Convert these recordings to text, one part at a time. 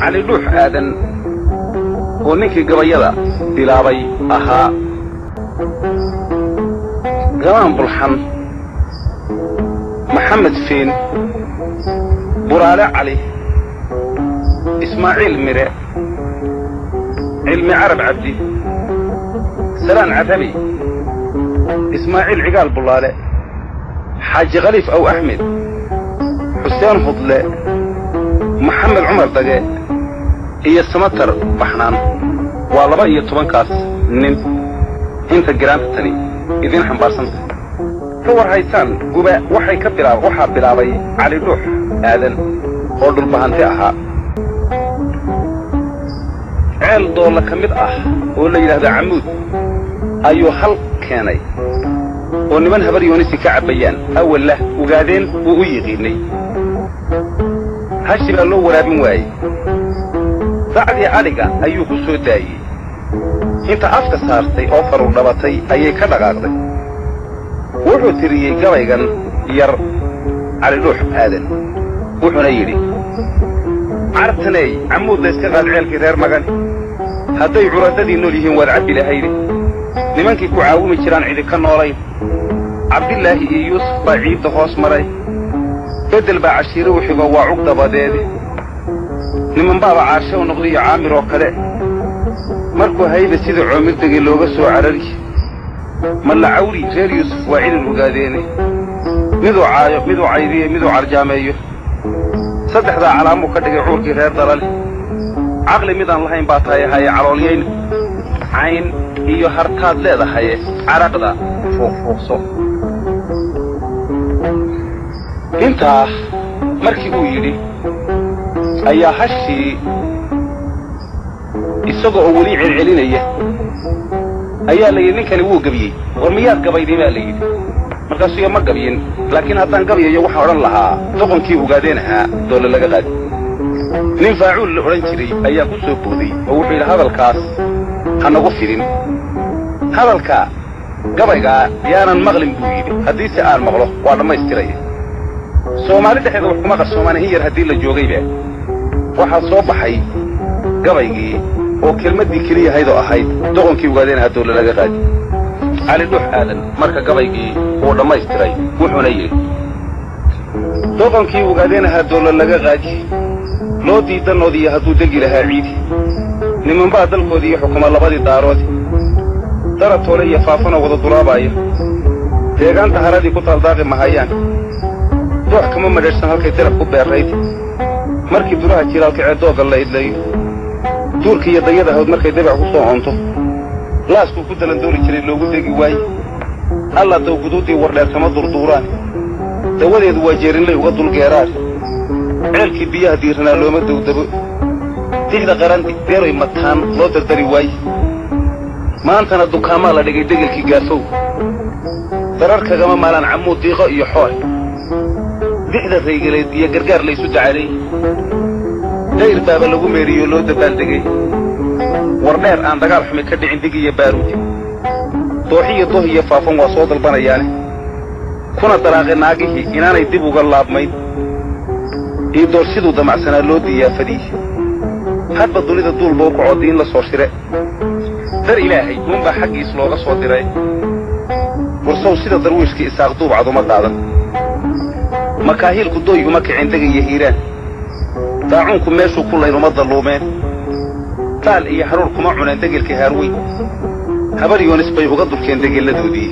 علي روح آذن ونكي قبيضة دلابي أها قرام بالحم محمد فين برالة علي إسماعيل مرة علمي عرب عبدي سلام عتبي إسماعيل عقال بلالة حاج غليف أو أحمد حسين فضلاء محمد عمر دقاء هي السمتر بحنان والله هي طبان كاس نين انت الجرام التاني إذن حنبارسنت كور هايسان قباء وحي كبلا وحا بلاوي علي روح آذن قول البهانتي أها عيل دولة كمد ولا يلهد عمود أيو خلق كاني ونمن هبر يونسي كعبيان أول له وقادين وقيقيني هاشي بقى له ورابين واي بعد عليك أيو بسو داي انت عفت سارتي أوفر ونبطي أي كدقاقضي وحو تريي قويقا ير على روح آذن وحو نيري عرفتني عمود ليسكغال عيال كثير مغاني هدي عرادتي نوليهم والعبي لهيري لمنكي كعاومي جيران عيدي كالنورين عبد الله يوسف بعيد دخوص مري بدل بعشيره وحبا وعقد بدادي لمن بابا عاشا ونقضي عامر وقلاء مركو هيدا سيد عمر دقي لوغسو عرري ملا عوري غير يوسف وعيد الوقاديني ميدو عايب ميدو عيدي ميدو عرجاميو صدح ذا علامو كدقي عوركي غير ضلالي عقلي ميدان لهين باتاي هاي عروليين عين iyo hartaad leedahay araqda fooqso inta markii uu yiri ayaa hashi isagoo wali celcelinaya ayaa la yiri ninkani wuu gabiyay warmiyaad gabayday baa la yiri markaas iyo ma gabiyin laakiin haddaan gabiyayo waxa oran lahaa doqonkii ugaadeenaha doole laga qaadi nin faacuul la oran jiray ayaa ku soo booday oo wuxuu yiri hadalkaas hanagu firin hadalka gabayga yaanan maqlin buu yiri haddii si aan maqlo waa dhamaystiray Soomaali dhexdeeda wax kuma qarsoomana hiyar haddii la joogayba waxa soo baxay gabaygii oo kelmadii kaliya ahayd oo ahayd doqonkii ugaadeen hadoo laga qaadi علي روح آذن marka gabaygii uu dhamaystiray wuxuuna yiri doqonkii ugaadeen hadoo laga qaadi loo diidanoodii haduu degi lahaa ciidi niman baa dalkoodii xukuma labadii daarood daratoole iyo faafana wada duraabaya deegaanta haradii ku taldaaqi mahayaan ruux kama madheersan halkay darab ku beerayd markii duraha jiraalka ceedooga la idlay duurkii iyo dayada hawd markay dabac ku soo onto laasku ku dalan doori jiray loogu degi waay alla daw guduudii wardheer kama durduuraan dawadeedu waa jeerinlay uga dulgeeraan ceelkii biyaha diirnaa looma dowdabo tixda qarandi deeray mataan loo dardari waay maantana dukaamaa la dhigay degelkii gaafow darar kagama maalaan camuud diiqo iyo xool dixda raygaleed iyo gargaar laysu dacalay dayr baaba lagu meeriyo loo dabaaldegay wardheer aan dagaal xumi ka dhicin dig iyo baaruudi dooxiyo doh iyo faafan waa soo dalbanayaane kuna dalaaqay naagihii inaanay dib uga laabmayn iyo doorsiduu damacsanaa loo diyaafadii hadba dunida duul buu ku coodiin la soo shire dar ilaahay unba xaqiis looga soo diray warsow sida darwiishkii isaaq duubcad uma qaadan makaahilku dooy uma kicin degaya hiiraan daacuunku meeshuu ku layn uma dalluumeen taal iyo xaruur kuma cuneen degelkii haarweyn habar yoonis bay uga dulkeen degelladoodii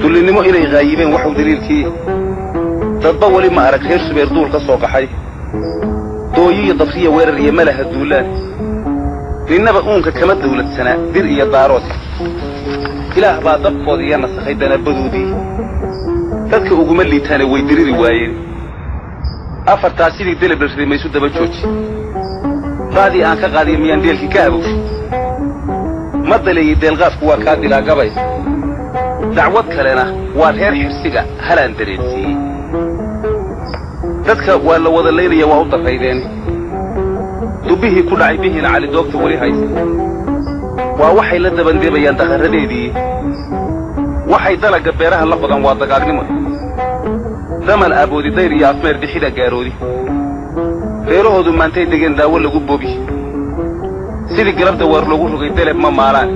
dullinimo inay qaayibeen waxuu daliilkii dadba weli ma arag reer subeer duul ka soo qaxay dooyi iyo dafriya weerar iyo malaha duulaan ninnaba uunka kama dawladsanaa dir iyo daarood ilaah baa dabkooda iyo nasakhay danabadoodii dadka uguma liitaane way diriri waayeen afartaa sidii deleblasday maysu daba jooji raadii aan ka qaadiyo miyaan deelkii ka habowshay ma daleeyey deelqaafku waa kaa dilaa gabay dacwad kalena waa reer xirsiga halaan dareensiiyey dadka waa la wada leynaya waa u daraydeen dubihii ku dhacay bihiina cali doogta weli haysta waa waxay la dabandeebayaan daqaradeedii waxay dalaga beeraha la badan waa dagaagnimo damal aboodi dayr iyo afmeer dixida gaaroodi reeruhu dumaantay degan daawo lagu boobi sidii galabta war lagu rogay dalab ma maalaan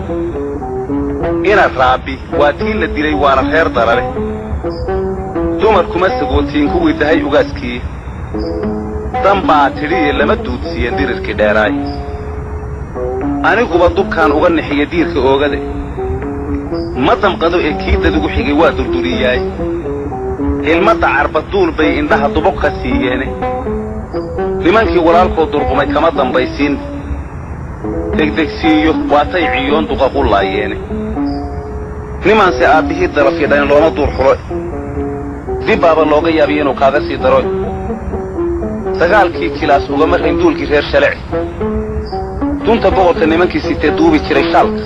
ina raabi waa tii la dilay waana reer darare dumar kuma sagootiin kuwii dahay ugaaskii dambaa tiriye lama duudsiiyeen dirirkii dheeraay aniguba dubkaan uga nixiya diirka oogade ma damqado ee kiidad ugu xigay waa durduriyaay ilmada carbaduul bay indhaha dubo ka siiyeene nimankii walaalkoo durqumay kama dambaysiin degdegsiiyo waatay ciyoon duqa qulaayeene nimaanse aabbihii darafyadhayn looma duur xulo dib baaba looga yaabiya inuu kaaga sii daro dagaalkii kilaas ugama rayn duulkii reer shalec dunta boqorka nimankii sitee duubi jiray shaalka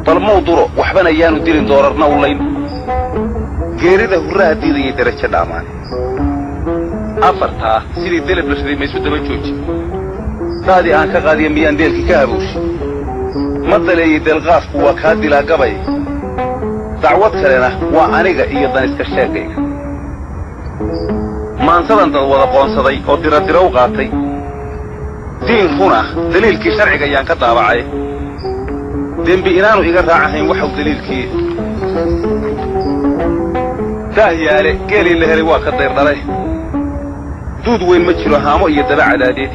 bal mau duro waxbana yaanu dilin doorarna u layn geerida hurraha diidayay darajo dhaamaan afartaa sidii delab la riday maysu daba jooji daadii aan ka qaadiya miyaan deelkii ka habowshi ma daleeyey deelqaafku waa kaa dilaa gabay dacwad kalena waa aniga iyo daniska sheegayga maansadan dad wada qoonsaday oo diradira u qaatay diin runa daliilkii sharciga ayaan ka daabacay dembi inaanu iga raacahayn waxaw daliilkii daahyaale geelii la helay waa ka dayrdhalay duud weyn ma jiro haamo iyo daba cadaadeed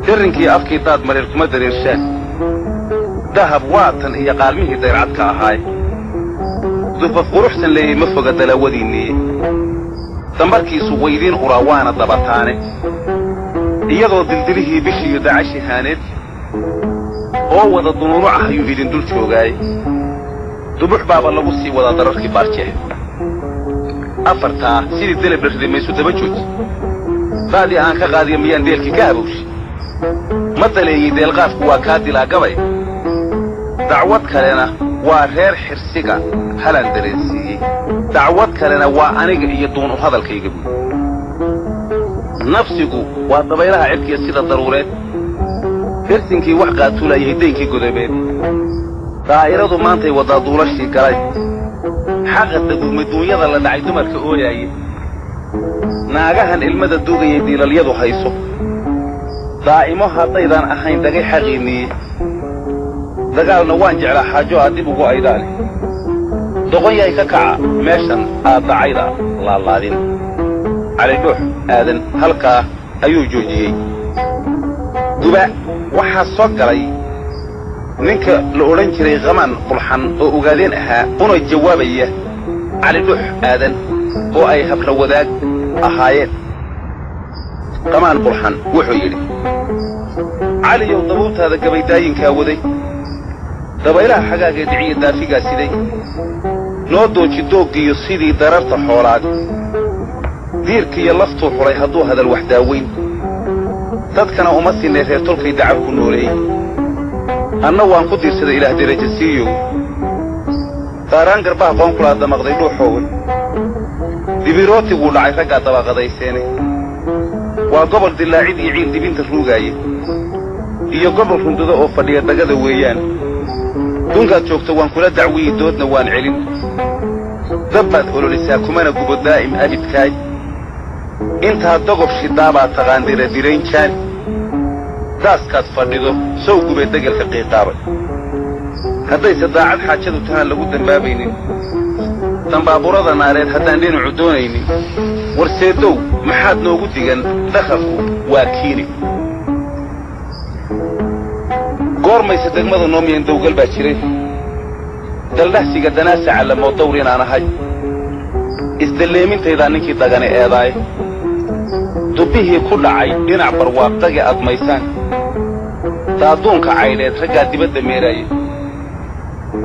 darrinkii afkii daad mareer kuma dareershaan dahab waatan iyo qaalmihii dayrcadka ahaay dufaf quruxsan leeyay ma foga dalaawadiinniye dambarkiisu waydiin uraa waana dabataane iyadoo dildilihii bishiiyo dacashi haaneed oo wada dunuunuc ah ayuu idin dul joogaay dubux baaba lagu sii wadaa dararkii baarjeex afartaa sidii delab la riday maysu daba jooji daadii aan ka qaadiya miyaan deelkii ka habowshi ma daleeyey deelqaafku waa kaa dilaa gabay dacwad kalena waa reer xirsiga halaan dareensiiyey dacwad kalena waa aniga iyo duun u hadalkayga buud nafsigu waa dabaylaha cirkiya sida daruureed hirsinkii wax qaatuulayay daynkii godobeed daa'iradu maantay waddaa duulashii galay xaqa daguumay duunyada la dhacay dumarka ooyaaye naagahan ilmada duugayay diilalyadu hayso daa'imo haddaydaan ahayn dagay xaqiinniye dagaalna waan jeclaa xaajo aad dib ugu aydaane doqon yahay ka kaca meeshan aad dacayda laalaadin cali dhuux aadan halkaa ayuu joojiyey guba waxaa soo galay ninka la odhan jiray qamaan bulxan oo ogaadeen ahaa una jawaabaya cali dhuux aadan oo ay habra wadaag ahaayeen qamaan bulxan wuxuu yidhi caliyow dabuubtaada gabaydaayinkaa waday dabaylaha xagaagee diciya daafigaa siday noo dooji dooggiiyo sidii dararta xoolaad diirkiiyo laftuu xulay hadduu hadal wax daaweyn dadkana uma siinay reer tolkay dacab ku nooleeyey anna waan ku diirsaday ilaah deraja siiyow daaraan garbaha qoonkulaa damaqday dhuuxoowe dibirootiguu dhacay raggaa dabaqadayseene waa gobol dilaacid iyo ciil dibinta ruugaaye iyo gobol rundado oo fadhiya dagada weeyaan dunkaad joogto waan kula dacwiyi doodna waan celin dabbaad ololisaa kumana gubo daa'im abidkaay intaad dogob shidaabaad taqaan diradirayn jaan daaskaad fadhido sow gubee degelka qiiqaabay haddayse daacad xaajadu tahaan lagu dambaabaynin dambaaburada naareed haddaan dhinacu doonaynin warseedow maxaad noogu digan dakhalku waa kiini goormayse degmada noomiyan dawgal baa jiray daldhahsiga danaasaca lamoo dawr inaan ahay isdalleemintaydaa ninkii dagane eedaaye dubbihii ku dhacay dhinac barwaaqdage admaysaan daaduunka caydheed raggaa dibadda meeraaye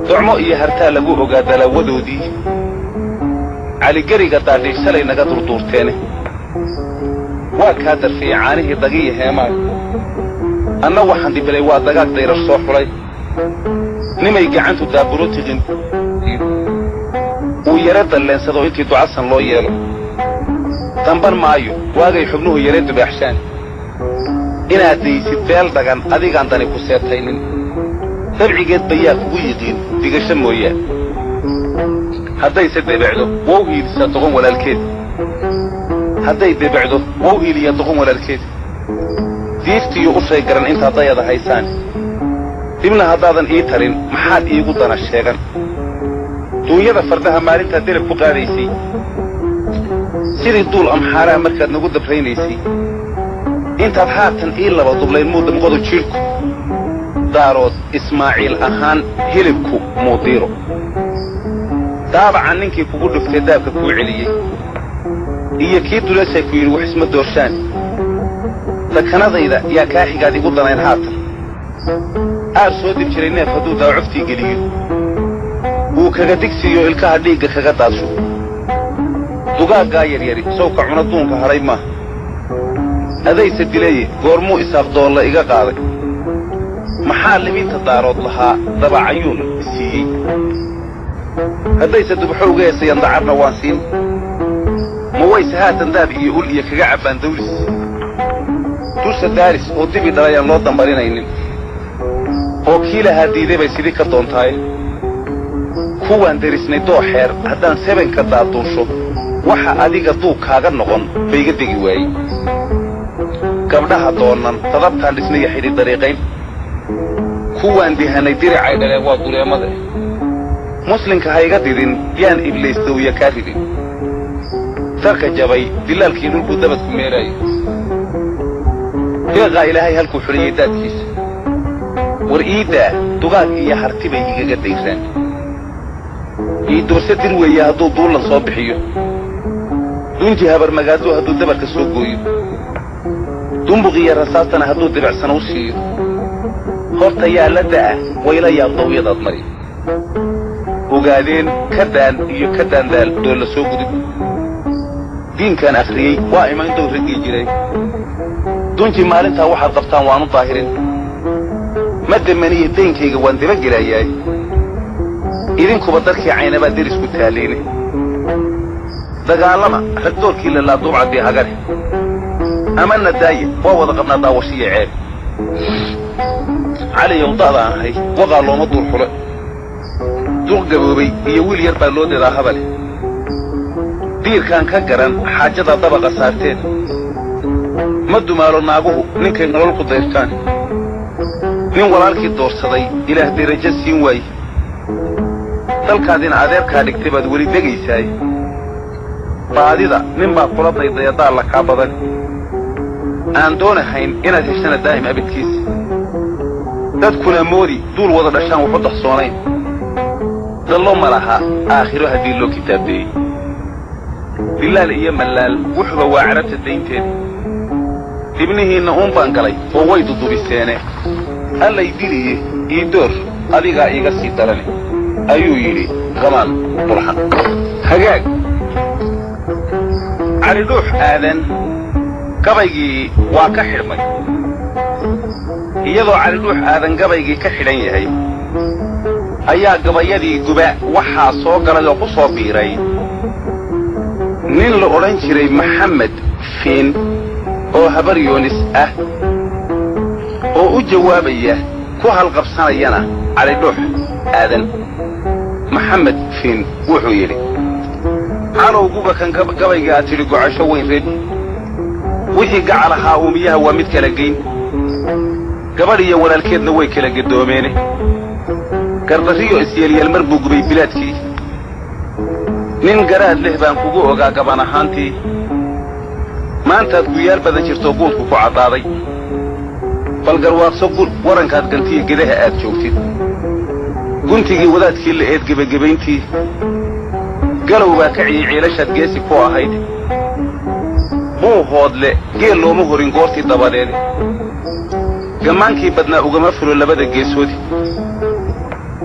docmo iyo hartaa lagu ogaa dalaawadoodii caligeriga daadhiy shalay naga durduurteene waa kaa darfiyey caanihii dagiya heemaay anna waxaan dhibilay waa dagaag dayrar soo xulay nimay gacantu daaburo tiqin uu yare dalleensado intii ducasan loo yeelo damban maayo waagay xubnuhu yare dubaaxshaan inaad daysid beel dagan adigaan dani ku seetaynin dabcigeed bayaa kugu yiqiin digasho mooyaan haddayse debecdo wow hiidisa doqon walaalkeed هدي دبعده ووهيلي يدقون ولا الكيد ديفتي يقصي قرن انت ضيض هيسان دمنا هدادا ايترين محاد ايقودنا الشيغان دونيدا فردها مالنتا ديرك بقاريسي سيري طول امحارها مركز نقود برينيسي انت هاتن إلا بطبلين مود مقودو تشيركو دارود إسماعيل أهان هلبكو موديرو طابعا ننكي كوكودو في دابك كو عليي إيا كيدو لسا كويرو وحسم الدورشان لكنا ضيدا يا كاحي قاد يقول دانا ينهاتن أرسو دي بشرينيه فدو دا عفتي قليو وكاقدكسيو إلكا هديقا كاقداسو دوغا قاير يري سوكا عندون كهراي ما أديس الدليل قرمو إساق دولة إيقا قاضي محال مين تدارود لها دبع عيون السيئي أديس الدبحو قيسي يندعرنا وانسين مويس هاتن داب يقول إيا كقعبان دولس توس الدارس ودبي درايا الله دنبارين اينين وكيلا هاديدي بيسيدي كرتون تاي كوان درسني دو حير هدان سيبن كدادوشو وحا أديقا دو كاغا نغن بيقا ديقي واي قبلها دونان تضبطان لسنية حيري طريقين كوان ديهاني ديرعي دليوات دولي مدري مسلم كهايقا ديدين يان إبليس دويا كافرين ترك جباي دلال كينولكو دبت كميراي يغا إلهي هالكو حرية دادكيس ورئيدا دوغاك إيا حرتبا إيقا قديسان إيدورسة دلويا هدو دولا صوبحيو دونجي هابر مقادو هدو دبت كسوقويو دنبغي رسالتنا هدو دبع سنوسيو horta yaa la da'a wayla yaa dawiyada mari ogaadeen kadaan iyo kadaan dal dool la soo gudub diinkan akhriyay waa imaan dowrigii jiray dunti maalinta waxa qabtaan waanu daahirin madamaniye deenkayga waan daba gelaayay idinkuba darkii caynaba diris ku taaleene dagaalama ragdoorkii la duubcadii hagare amanna daay waa wada qabnaa daawashiye ceeb علي يوضع هاي وقع له مضور حلق دوق قبوبي يويل يربى اللود إذا هبل دير كان كقران حاجة طبقة سارتين مدو مالو نابوه ننكي نرولكو ديرتان نين ولالكي الدور صدي إله دير جسين واي تلقى دين عذاب كان اكتباد ولي دقي ساي بعد ذا ننبا قلطنا يضيطان لك عبضا aan doonahayn inaad heshana daa'im abidkiis dadkuna moodi duul wada dhashaan wuxuu daxsoonayn dallo malaha aakhiro hadii loo kitaabay billaal iyo malaal wuxuba waa carabta deynteed dibnihiina uun baan galay oo way dudubiseene alla idiliye ii door adiga iga sii darane ayuu yiri qamaan burhan hagaag cali ruux aadan gabaygii waa ka xirmay iyadoo cali ruux aadan gabaygii ka xidhan yahay ayaa gabayadii guba waxaa soo galay oo ku soo biiray nin la odhan jiray maxamed fiin oo habar yoonis ah oo u jawaabaya ku halqabsanayana cali ruux aadan maxamed fiin wuxuu yidhi calowguba kan gabayga aad tidhi gocasho weyn reed wixii gacalahaa uumiyaha waa mid kala geyn gabadh iyo walaalkeedna way kala gadoomeene gardariyo isyeelyeel mar buu gubay bilaadkii nin garaad leh baan kugu ogaa gaban ahaantii maantaad guyaal badan jirto guudku ku caddaaday bal garwaaqso warankaad gantiya gedaha aad joogtid guntigii wadaadkii la eed gebagabayntii galow baa ka ciyey ciilashaad geesi ku ahayd muu hoodle geel looma horin goortii dabadeed gammaankii badnaa ugama fulo labada geesoodi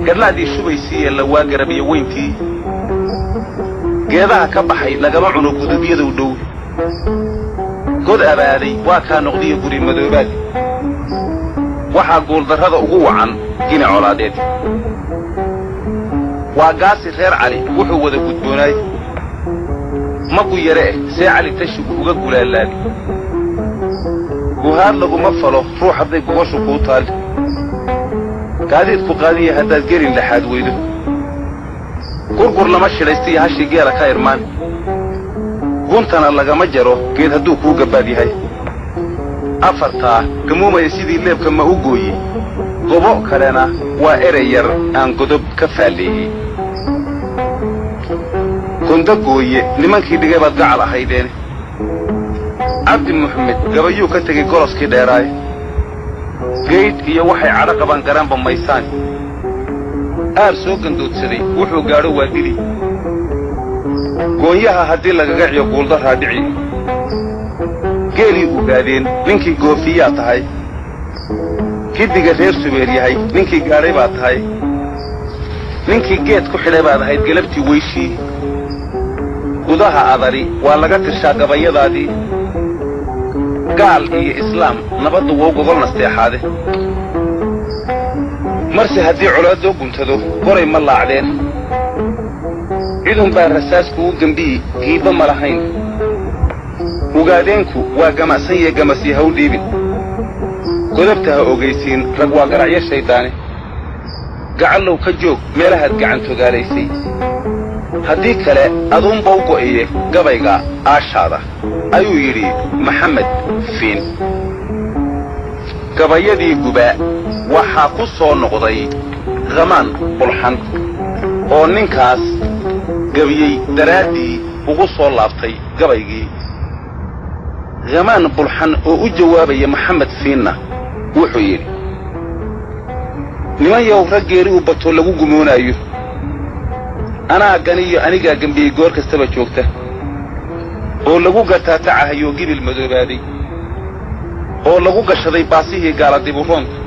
gadlaadii shubaysii ee la waa garab iyo weyntii geedaha ka baxay lagama cuno gudubyada u dhow god abaaday waa kaa noqdiya guri madoobaad waxaa guuldarrada ugu wacan gina colaadeed waa gaasi reer cali wuxuu wada gudboonaay magu yare see cali tashigu uga gulaalaadi guhaad laguma falo ruux hadday gogoshu kuu taal gaadiidku qaadiya haddaad gelin laxaad weydo gurgur lama shidhaystiyo hashii geela ka irmaan قنتنا لغا جرو كيد هدو كو قبادي هاي أفرتا كموما يسيدي الليب كما أقوي قبوء كلنا وإرير أن قدب كفاليه كنت قوي لمن كي دقيبات قعلا هايدين عبد محمد قبيو كتاكي قرص كي ديراي قيد إيا وحي عرقبان قران بميسان سوقن دوت سري وحو قارو وادلي قويها هدي لغا قعيو قولدها دعي قيلي وقادين ننكي قوفيات هاي كدقى غير سبيري هاي ننكي قاريبات هاي ننكي قيد كحليبات هاي قلبتي ويشي قدها أضري واللغا ترشاق بيضادي قال إيه إسلام نبضو وقلنا استيحاده مرسي هدي علادو قنتدو قري مالا علين عيدهم بار رساسكو جنبي قيبا ملاحين وقادينكو واقماسي قماسي هوديبين قدبتها اوغيسين رقوا قرعي الشيطاني قعلو كجوك ميلهد قعنتو قاليسي هدي كلا اظن بوقو ايه قبايقا هذا ايو يري محمد فين قبايدي قباء waxaa ku soo noqday gamaan bulxan oo ninkaas gabiyay daraadii ugu soo laabtay gabaygii gamaan bulxan oo u jawaabay maxamed fiinna wuxuu yiri niman yow raggeeri u bato lagu gumoonayo aniga gambiyay goor kastaba joogta oo lagu gataatacahayo gibil madoobaadi oo lagu gashaday baasihii gaaladib u roonta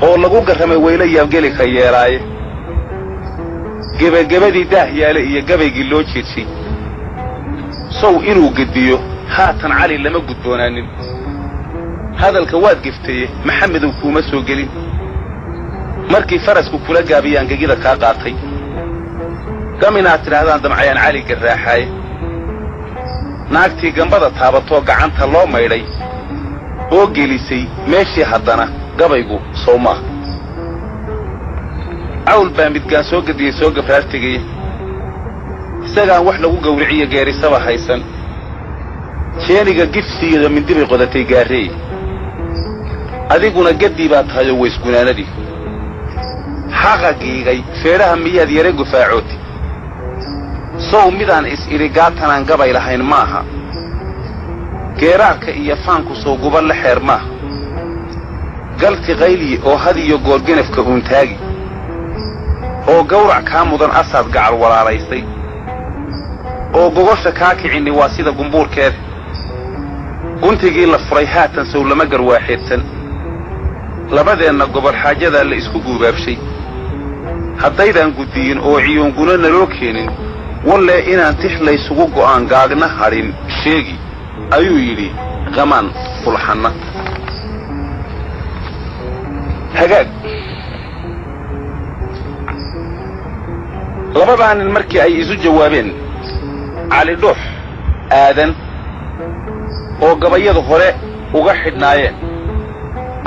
oo lagu garamay weylaya geli ka yeelay gabagabadii daahyaale iyo gabaygii loo jeedsay sow inuu gadiyo haatan cali lama gudboonaanin hadalka waad giftay maxamed uu kuma soo gelin markii farasku kula gaabiyaan gagida ka qaatay kamina tiraadaan damcayaan cali garaaxay naagtii gambada taabato gacanta loo maydhay oo gelisay meeshii haddana gabaygu sooma awl baamidgaan soo gadiyay soo gabraartigay isagaan wax lagu gowriciyo geerisaba haysan jeeniga gifsiga mindibay qodatay gaarey adiguna gadii baa tahay weysgunaanadii xaqaqiigay feeraha miyaad yare gufaacooti sow midaan is-irigaatanan gabay lahayn maaha geeraarka iyo faanku soo guba la xeer maaha galti qayli oo hadiyo goorganafka uuntaagi oo gowrac kaa mudan asaad gacal walaalaysay oo gogosha kaa kicini waa sida gumbuurkeed guntigii la furay haatan sow lama garwaaxeedsan labadeenna gobol xaajada la isku guubaabshay haddaydan gudiyin oo ciyoonguna naloo keenin walle inaan tixlaysugu go'aan gaagna hadhin sheegi ayuu yidhi gamaan fulxanna hagaag labadaanin markii ay isu jawaabeen cali dhuux aadan oo gabayada hore uga xidhnaayeen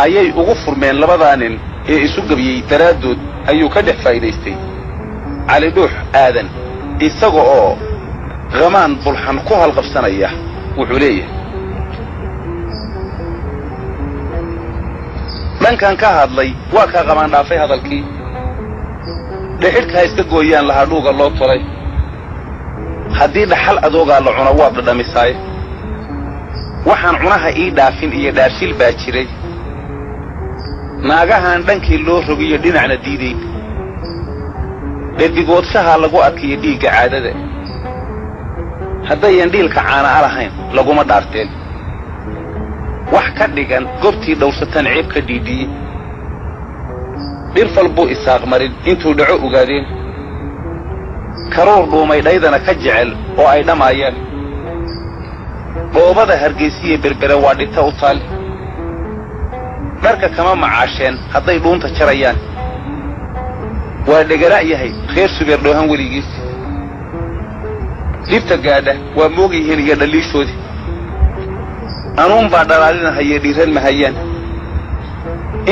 ayay ugu furmeen labadaanin ee isu gabiyey daraaddood ayuu ka dhex faa'iidaystay cali dhuux aadan isaga oo gamaan bulxan ku halqabsanaya wuxuu leeyahay dhankan ka hadlay waa ka qaban dhaafay hadalkii dhixidka iska gooyaan laha dhuuga loo tolay haddii dhaxal adoogaa la cuno waa dhadhamisaay waxaan cunaha ii dhaafin iyo dhaashil baa jiray naagahan dhankii loo rogiyo dhinacna diiday dhadigoodshaha lagu adkiyo dhiigga caadada haddayan dhiilka caana lahayn laguma dhaarteen wax ka dhigan goobtii dhowrsatan ceeb ka dhiidhiyey dhirfal buu isaaq marin intuu dhaco ogaadeen karoor dhuumay dhaydana ka jecel oo ay dhamaayaan dhoobada hargeysiye berbere waa dhinta u taal dharka kama macaasheen hadday dhuunta jarayaan waa dhegara yahay reer subeer dhoohan weligiis dhibta gaadha waa moogyihiin iyo dhaliishoodii anuun baa dhalaalinahaye dhiiran mahayaan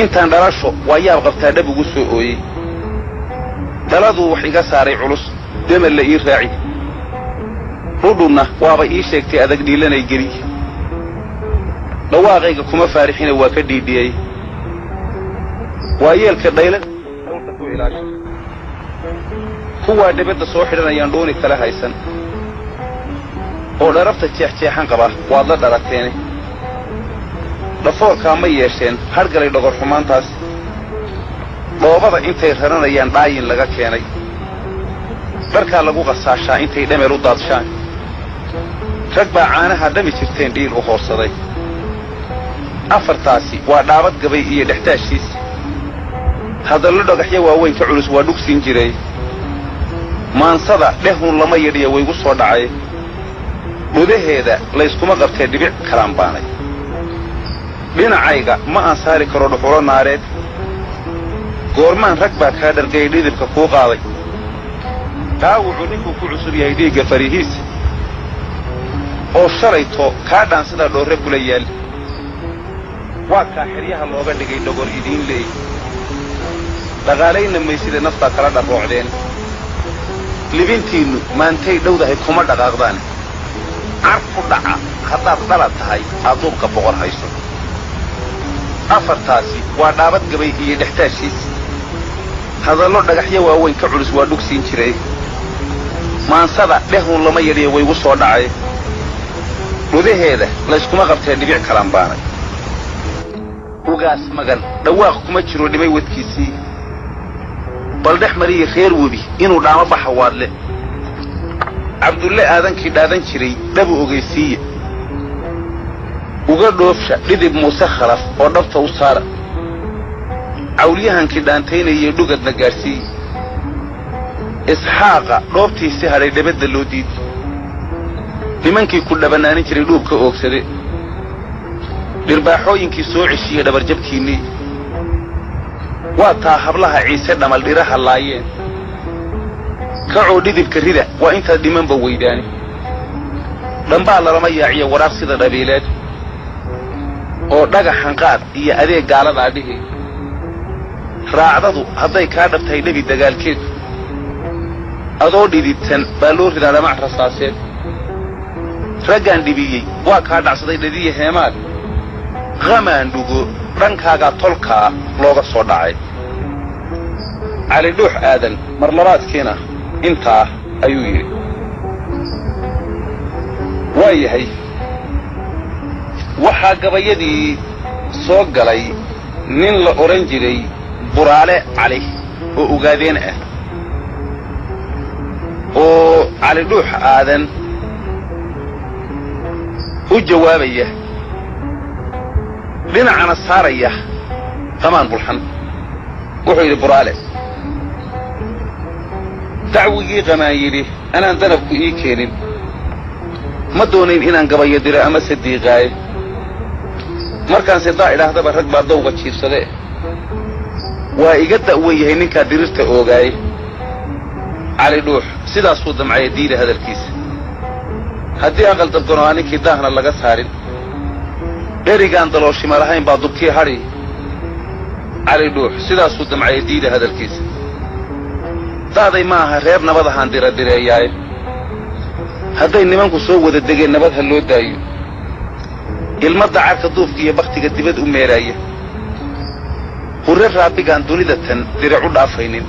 intaan dhalasho waa yaab qabtaa dhab ugu soo ooyey dhaladuu wax iga saaray culus demal la ii raaci رودنا وابا إيشيكتي أدق ديلنا يجري لواغيك كما فارحين واكدي ديي وأيالك الديلة هو دبت صوحنا يندوني كلا هيسن oo dharafta jeexjeexan qaba waad la dhalateen dhafoorka ma yeesheen hargalay dhogor xumaantaas dhoobada intay raranayaan dhaayin laga keenay dharka lagu qasaashaa intay dhameel u daadshaan rag baa caanaha dhami jirteen dhiil u hoorsaday afartaasi waa dhaabad gabay iyo dhextaashiis hadallo dhagaxyo waaweyn ka culus waa dhugsiin jiray maansada dhehun lama yadhiya way igu soo dhacay gudaheeda la iskuma qabtay dhibic kalaan baanay dhinacayga ma aan saari karo dhuxulo naareed goormaan rag baa kaa dhargay dhidibka kuu qaaday dhaawucu ninkuu ku cusub yahay dhiigga farihiisa oo shalayto kaa dhaan sidaa dhoorre kula yaal waa kaa xeryaha looga dhigay dhogor idiin leey dhaqaalayna maysida naftaa kala dharroocdeen libintiinnu maantay dhowdahay kuma dhaqaaqdaan عرفوا دعا خطاب دلتهاي أدوبك بقر هيسو أفرتاسي ودابت قبي إيه دحتاشيس هذا اللون دقحيا ووين كعلس ودوك سينشري ما انصدع لهون لما يري ويوصوا دعاي وذي هذا لاشكما غبتها نبيع كلام بانا وقاس مغان دواقكما تشرو لمي وذكيسي بلدح مريه خير وبي إنو دعما بحوار له عبد الله آذان كي دادان شري دابو اوغيسية وقال دوفشا لدب مسخرف ودفتا وصارة عوليهان كي دانتين يدوغد نقارسي إسحاقا دوفتي سهري دبد اللوديد لمن كي كل بناني شري دوبك اوكسري لرباحوين كي سوعشي دبر جبكيني واتا حبلها عيسى دمال ديراها اللايين كعو ديدب كريدة وإنت ديمان بويداني لنبا لرمي عيا وراق سيدا دبيلات oo dhaga xanqaad iyo adeeg gaalada adhihi raacdadu hadday ka dhabtay dhabi dagaalkeed adoo dhidibtan baa loo ridaa dhamac rasaaseed raggaan dhibiyey waa kaa dhacsaday dhadiya heemaad qamaan dhugo dhankaaga tolkaa looga soo dhacay cali dhuux aadan mar labaadkiina intaa ayuu yidhi waayahay waxaa gabayadii soo galay nin la oran jiray buraale cali oo ugaadeen ah oo cali dhuux aadan u jawaabaya dhinacana saaraya qamaan bulxan wuxuu yidhi buraale dacwigii qamaan yidhi anaan danabku ii keenin ma doonayn inaan gabayo diro ama sadiiqaayo markaan sidaa idhaahdaba rag baa dawga jiibsade waa iga da'wan yahay ninkaa dirirta oogaaye cali dhuux sidaasuu damcaya diida hadalkiisa haddii aqal dabgano aa ninkii daahna laga saarin dherigaan dalooshima lahayn baa dubkii hadhi cali dhuux sidaasuu damcaya diida hadalkiisa da'day ma aha reer nabad ahaan diradireeyaaye hadday nimanku soo wada degeen nabad ha loo daayo ilmada carka duufka iyo baktiga dibad u meeraaya hurre raabigaan dunida tan dirac u dhaafaynin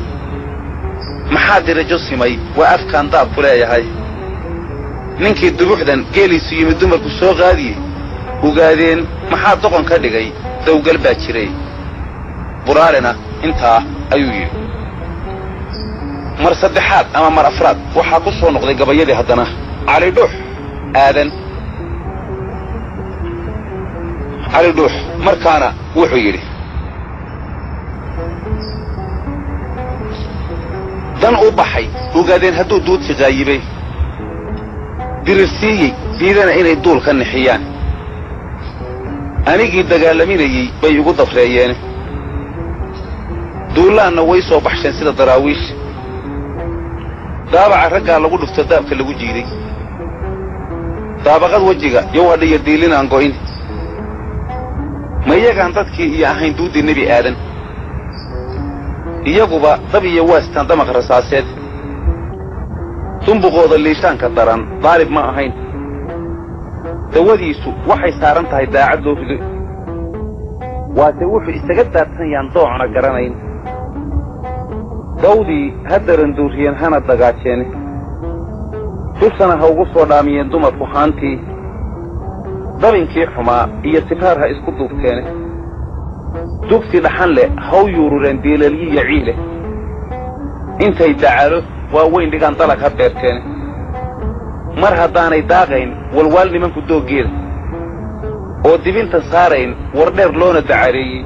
maxaa dirajo simay waa afkaan daab ku leeyahay ninkii dubuxdan geeliisu yimid dumarku soo qaadiyey ugaadeen maxaa doqon ka dhigay dawgal baa jiray buraalena intaa ayuu yidhi mar saddexaad ama mar afraad waxaa ku soo noqday gabayadii haddana cali dhuux aadan cali dhuux markaana wuxuu yidhi dan u baxay ogaadeen hadduu duudsi qaayibay dirirsiiyey diidana inay duul ka nixiyaan anigii dagaalaminayey bay igu dafreeyeen duulaanna way soo baxsheen sida daraawiish daabaca raggaa lagu dhufto daabka lagu jiiday daabaqad wejiga yow hadhiyo diilinaan go'in ma iyagaan dadkii iyo ahayn duuddii nebi aadan iyaguba dab iyo waastaan damaq rasaaseed dumbuqooda liishaanka daran daalib ma ahayn dawadiisu waxay saaran tahay daacad loo rido waase wuxuu isaga daadsan yaan doocna garanayn dawdii ha daranduuriyeen hana dagaajeene dushana ha ugu soo dhaamiyeen dumarku haantii dabinkii xumaa iyo sifaar ha isku duubteene dugsi dhaxan leh ha u yuurureen deelalyiya ciile intay dacaalo waa weyn dhigaan dalag ha beerteene mar haddaanay daaqayn walwaal nimanku dooggeeda oo dibinta saarayn war dheer loona dacareeyey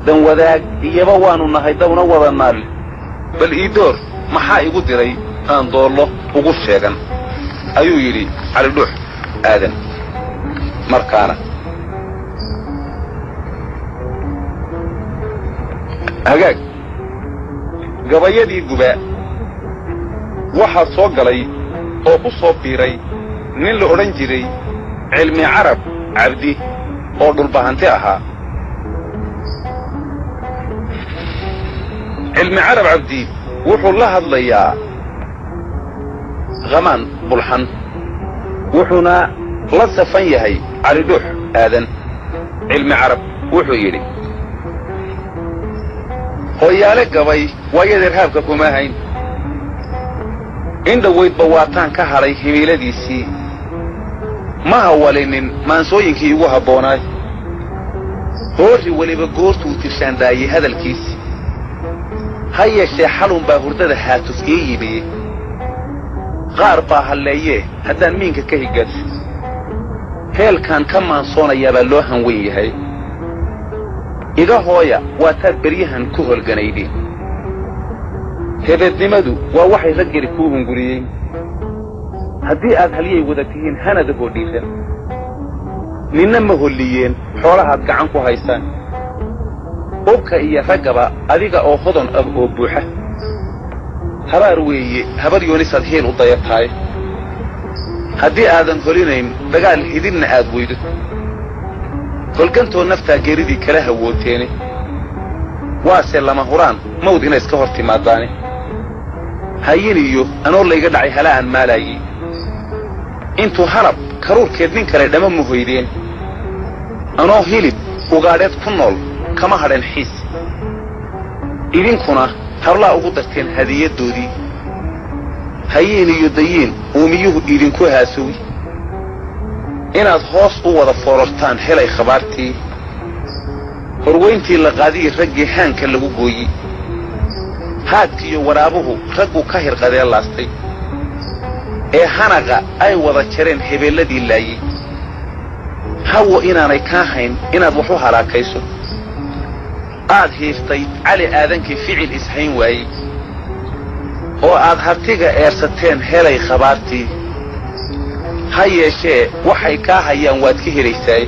dan wadaag iyaba waannu nahay dawna wada naalle bal ii door maxaa igu diray aan doollo ugu sheegan ayuu yidhi calidhuux aadan markaana hagaag gabayadii gubaa waxaa soo galay oo ku soo biiray nin la odhan jiray cilmi carab cabdi oo dhulbahanti ahaa cilmi carab cabdi wuxuu la hadlayaa qamaan bulxan wuxuuna la safan yahay calidhuux aadan cilmi carab wuxuu yidhi hooyaale gabay waayadeer haabka kuma hayn in dhowaydba waataan ka hadhay himiiladiisii ma hawalinin maansooyinkii igu habboonaay hoorri weliba goortuu tirshaandaayey hadalkiisii ha yeeshee xalun baa hurdada haatuf ii yidhi qaar baa halleeyee haddaan miinka ka higadsho heelkaan ka maansoonayaa baa loo hanweyn yahay iga hooya waa taad beryahan ku holganaydeen hebeednimadu waa waxay raggeli kuu hunguriyeen haddii aad halyay wada tihiin hanada hoodhiisan ninna ma holliyeen xoolahaad gacan ku haysaan hubka iyo raggaba adiga oo hodon ah oo buuxa habaar weeye habar yoonisaad heel u dayatahay haddii aadan holinayn dagaal hidinna aad weydo holgantoo naftaa geeridii kala hawooteene waase lama huraan mawd inay iska hor timaadaane hayin iyo anoo layga dhacay hala aan maalaayey intuu halab karuurkeed nin kale dhama muhoydeen anoo hilib ugaadheed ku nool kama hadheen xiis idinkuna hablaa ugu darteen hadiyaddoodii hayiin iyo dayiin uumiyuhu idinku haasowi inaad hoos u wada foorartaan helay khabaartii horweyntii la qaadiyey raggii haanka lagu gooyey haadkiiyo waraabuhu raggu ka hirqadee laastay ee hanaqa ay wada jareen hebeelladii laayey hawo inaanay kaa hayn inaad wax u halaakayso aad hiiftay cali aadankii ficil ishayn waayey oo aad hartiga eersateen helay khabaartii ha yeeshee waxay kaa hayaan waad ka helaysaay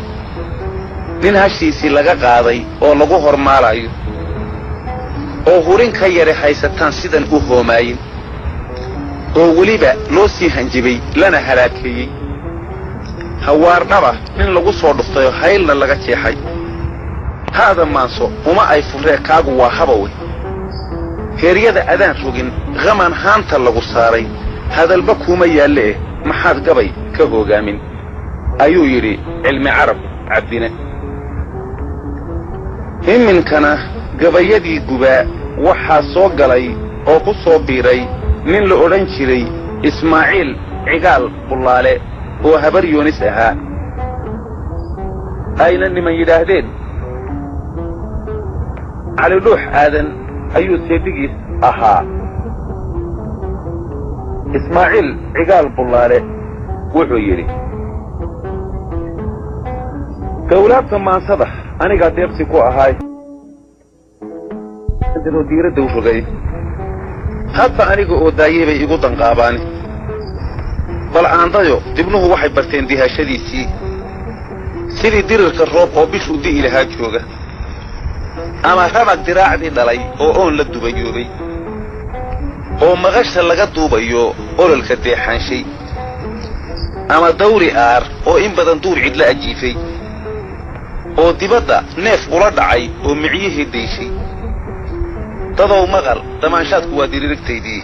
nin hashiisii laga qaaday oo lagu hormaalayo oo hurin ka yare haysataan sidan u hoomaayin oo weliba loo sii hanjibay lana halaakeeyey hawaardhaba nin lagu soo dhuftayoo haylna laga jeexay haada maanso uma ay furree kaagu waa habawe heeryada adaan rogin qamaan haanta lagu saaray hadalba kuuma yaalleeh maxaad gabay ka hoogaamin ayuu yidhi cilmi carab cabdine iminkana gabayadii gubaa waxaa soo galay oo ku soo biiray nin la odhan jiray ismaaciil cigaal bullaale oo habar yoonis ahaa ayna niman yidhaahdeen calidhuux aadan ayuu seedigiis ahaa ismaaciil cigaal bullaale wuxuu yidhi gawlaabta maansada anigaa deebsi ku ahaay oo diiradda u rogay hadba aniga oo daayey bay igu danqaabaani bal aandayo dibnuhu waxay barteen dihaashadiisii sidii dirirka roob oo bishuu di'i lahaa jooga ama rabag diraacdii dhalay oo oon la dubayoobay oo maqasha laga duubayo ololka deexaanshay ama dawri aar oo in badan duur cidla ajiifay oo dibadda neef ula dhacay oo micyihii dayshay dadow maqal damaanshaadku waa diririgtaydii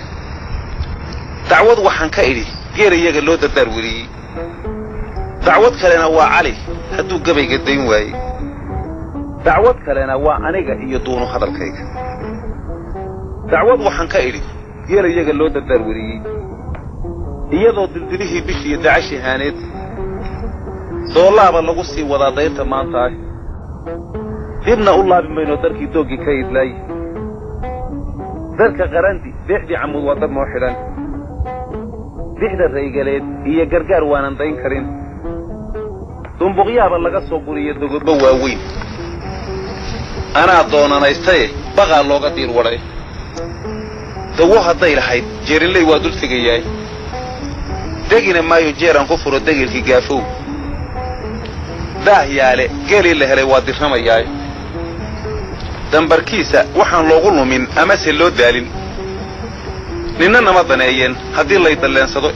دعوة وحن كإلي غير يجا لو دردار وري دعوة كلنا وعلي هدو قبي قدين واي دعوة كلنا وعنيقا يدونو هذا الكيك دعوة وحن كإلي غير يجا لو دردار وري iyadoo dildilihii bishii dacashi haaneed doolaaba lagu sii wadaa dayrta maanta ah dibna u laabin mayno darkii doogii ka idlay darka qarandi deexdii camud waa dad noo xidhan dixda raygaleed iyo gargaar waanan dayn karin dumbuqyaaba laga soo guriyo dogodba waaweyn anaa doonanaystaye baqaa looga diir wadhay dawo hadday lahayd jeerinley waa dul tegayaay degina maayo jeeraan ku furo degilkii gaafow daah yaale geelii la helay waa dirramayaay dambarkiisa waxaan loogu lumin amase loo daalin ninna nama daneeyeen haddii lay dalleensado